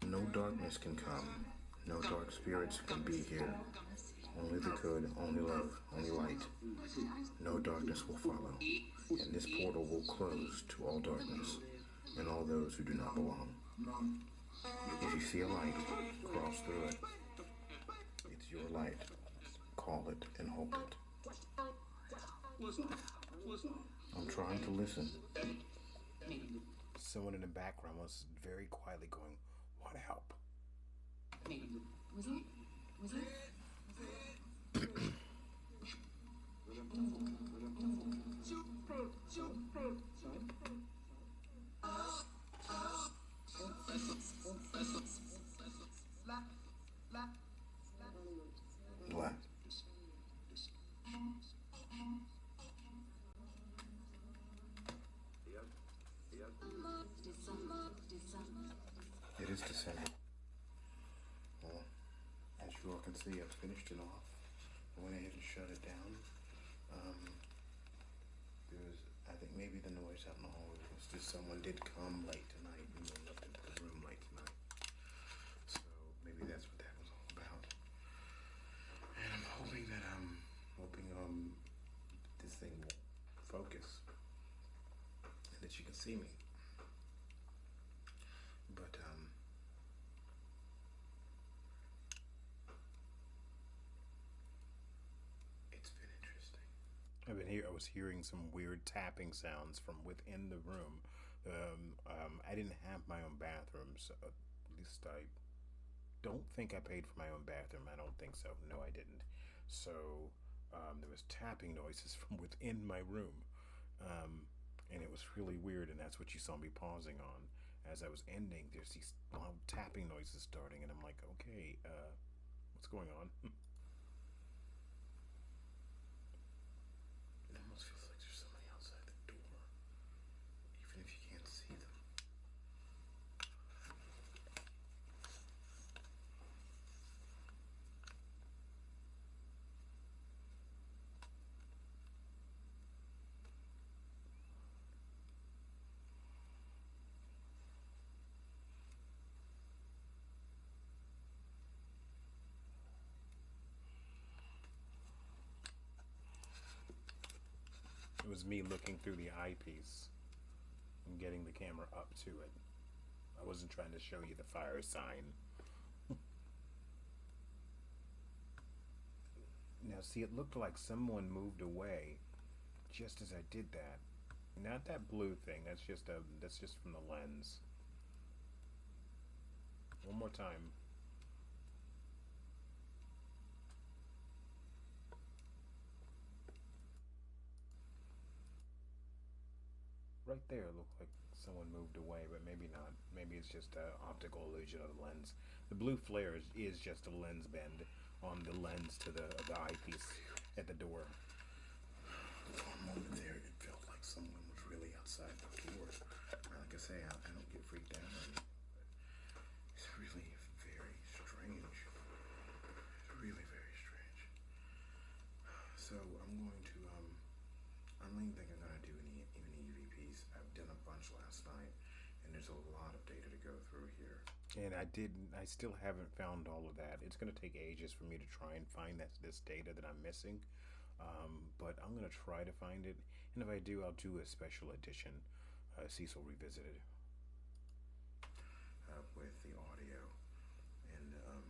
S2: No darkness can come. No dark spirits can be here. Only the good, only love, only light. No darkness will follow. And this portal will close to all darkness and all those who do not belong. If you see a light, cross through it. It's your light. Call it and hold it. I'm trying to listen.
S1: Someone in the background was very quietly going, "What help?"
S3: Was it?
S2: Black. It is December. Well, as you all can see, I've finished it off. I went ahead and shut it down. I think maybe the noise out in the hallway was just someone did come late tonight and they left into the room late tonight. So maybe that's what that was all about. And I'm hoping that this thing will focus and that you can see me. But it's been interesting.
S1: I've been I was hearing some weird tapping sounds from within the room. I didn't have my own bathroom, so at least I don't think I paid for my own bathroom. I don't think so. No, I didn't. So there was tapping noises from within my room, and it was really weird. And that's what you saw me pausing on as I was ending. There's these loud tapping noises starting, and I'm like, okay, what's going on?
S2: It almost feels like there's somebody outside the door, even if you can't see them.
S1: It was me looking through the eyepiece and getting the camera up to it. I wasn't trying to show you the fire sign. Now, see, it looked like someone moved away just as I did that. Not that blue thing. That's just from the lens. One more time. Right there, it looked like someone moved away, but maybe not. Maybe it's just an optical illusion of the lens. The blue flare is just a lens bend on the lens to the eyepiece at the door.
S2: For a moment there, it felt like someone was really outside the door. Like I say, I don't get freaked out. It's really very strange. It's really very strange. So I'm going to, I don't even think I'm going to do any EVPs. I've done a bunch last night, and there's a lot of data to go through here.
S1: And I still haven't found all of that. It's going to take ages for me to try and find this data that I'm missing. But I'm going to try to find it. And if I do, I'll do a special edition, Cecil Revisited.
S2: With the audio. And I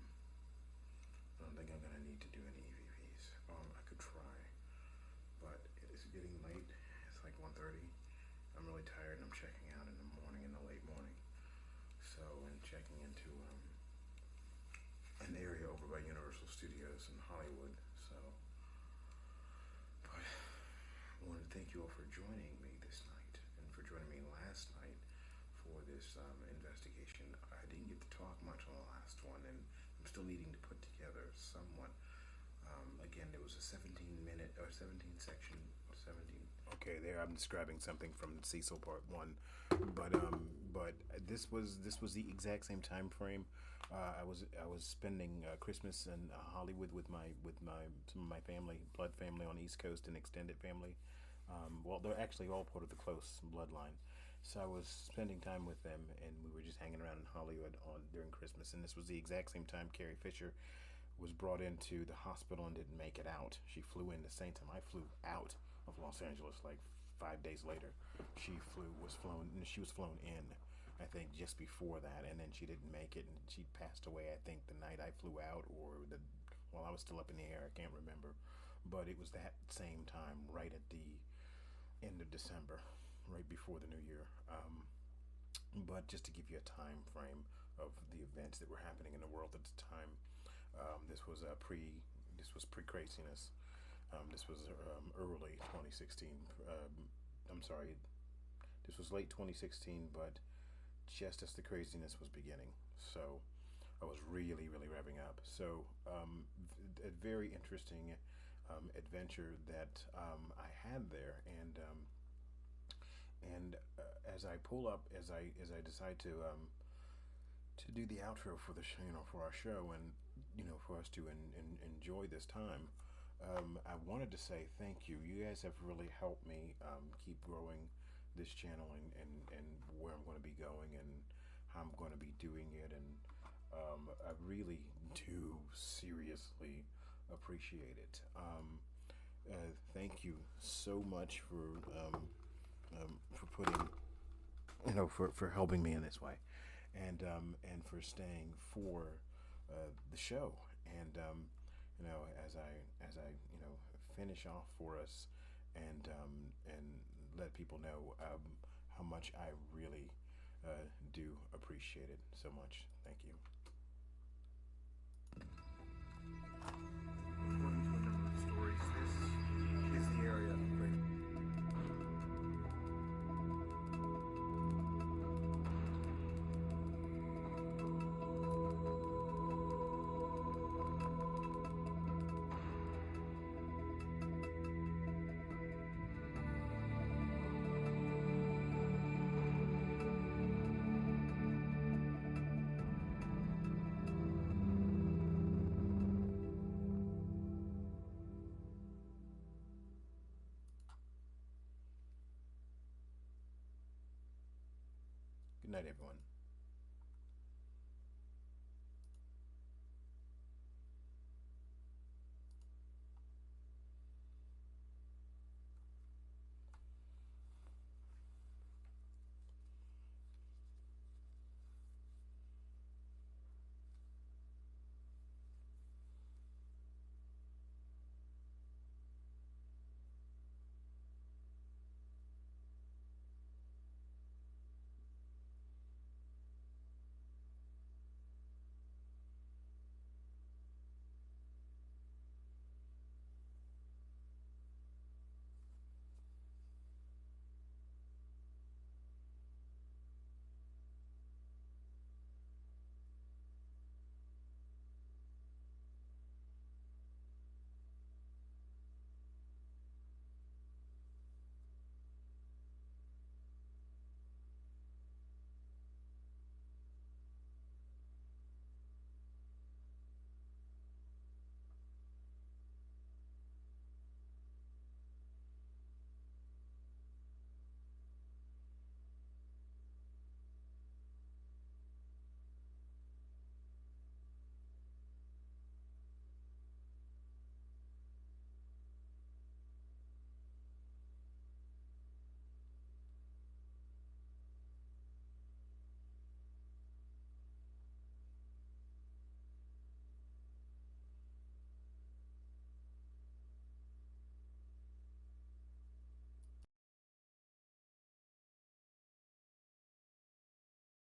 S2: don't think I'm going to need to do any EVPs. I could try. But it is getting late. It's like 1:30. I'm really tired and I'm checking out in the morning, in the late morning. So, and checking into an area over by Universal Studios in Hollywood. So, but I want to thank you all for joining me this night and for joining me last night for this investigation. I didn't get to talk much on the last one, and I'm still needing to put together somewhat. Again, there was a 17-minute or 17-section, 17.
S1: Okay, there I'm describing something from Cecil Part 1, but this was the exact same time frame. I was spending Christmas in Hollywood with some of my family, blood family on the East Coast and extended family. Well, they're actually all part of the close bloodline. So I was spending time with them, and we were just hanging around in Hollywood during Christmas. And this was the exact same time Carrie Fisher was brought into the hospital and didn't make it out. She flew in the same time I flew out of Los Angeles, like 5 days later. She was flown in, I think, just before that, and then she didn't make it, and she passed away, I think, the night I flew out, or while I was still up in the air. I can't remember, but it was that same time, right at the end of December, right before the New Year. But just to give you a time frame of the events that were happening in the world at the time, this was pre-craziness. This was early 2016. I'm sorry, this was late 2016, but just as the craziness was beginning. So I was really, really revving up. So a very interesting adventure that I had there, and as I pull up, as I decide to do the outro for the show, for our show, and for us to enjoy this time. I wanted to say thank you. You guys have really helped me keep growing this channel and where I'm going to be going and how I'm going to be doing it. And I really do seriously appreciate it. Thank you so much for putting, for helping me in this way, and for staying for the show. And as I finish off for us and let people know how much I really do appreciate it so much. Thank you.
S4: According to a number of stories, this is the area of great.
S1: Good night, everyone.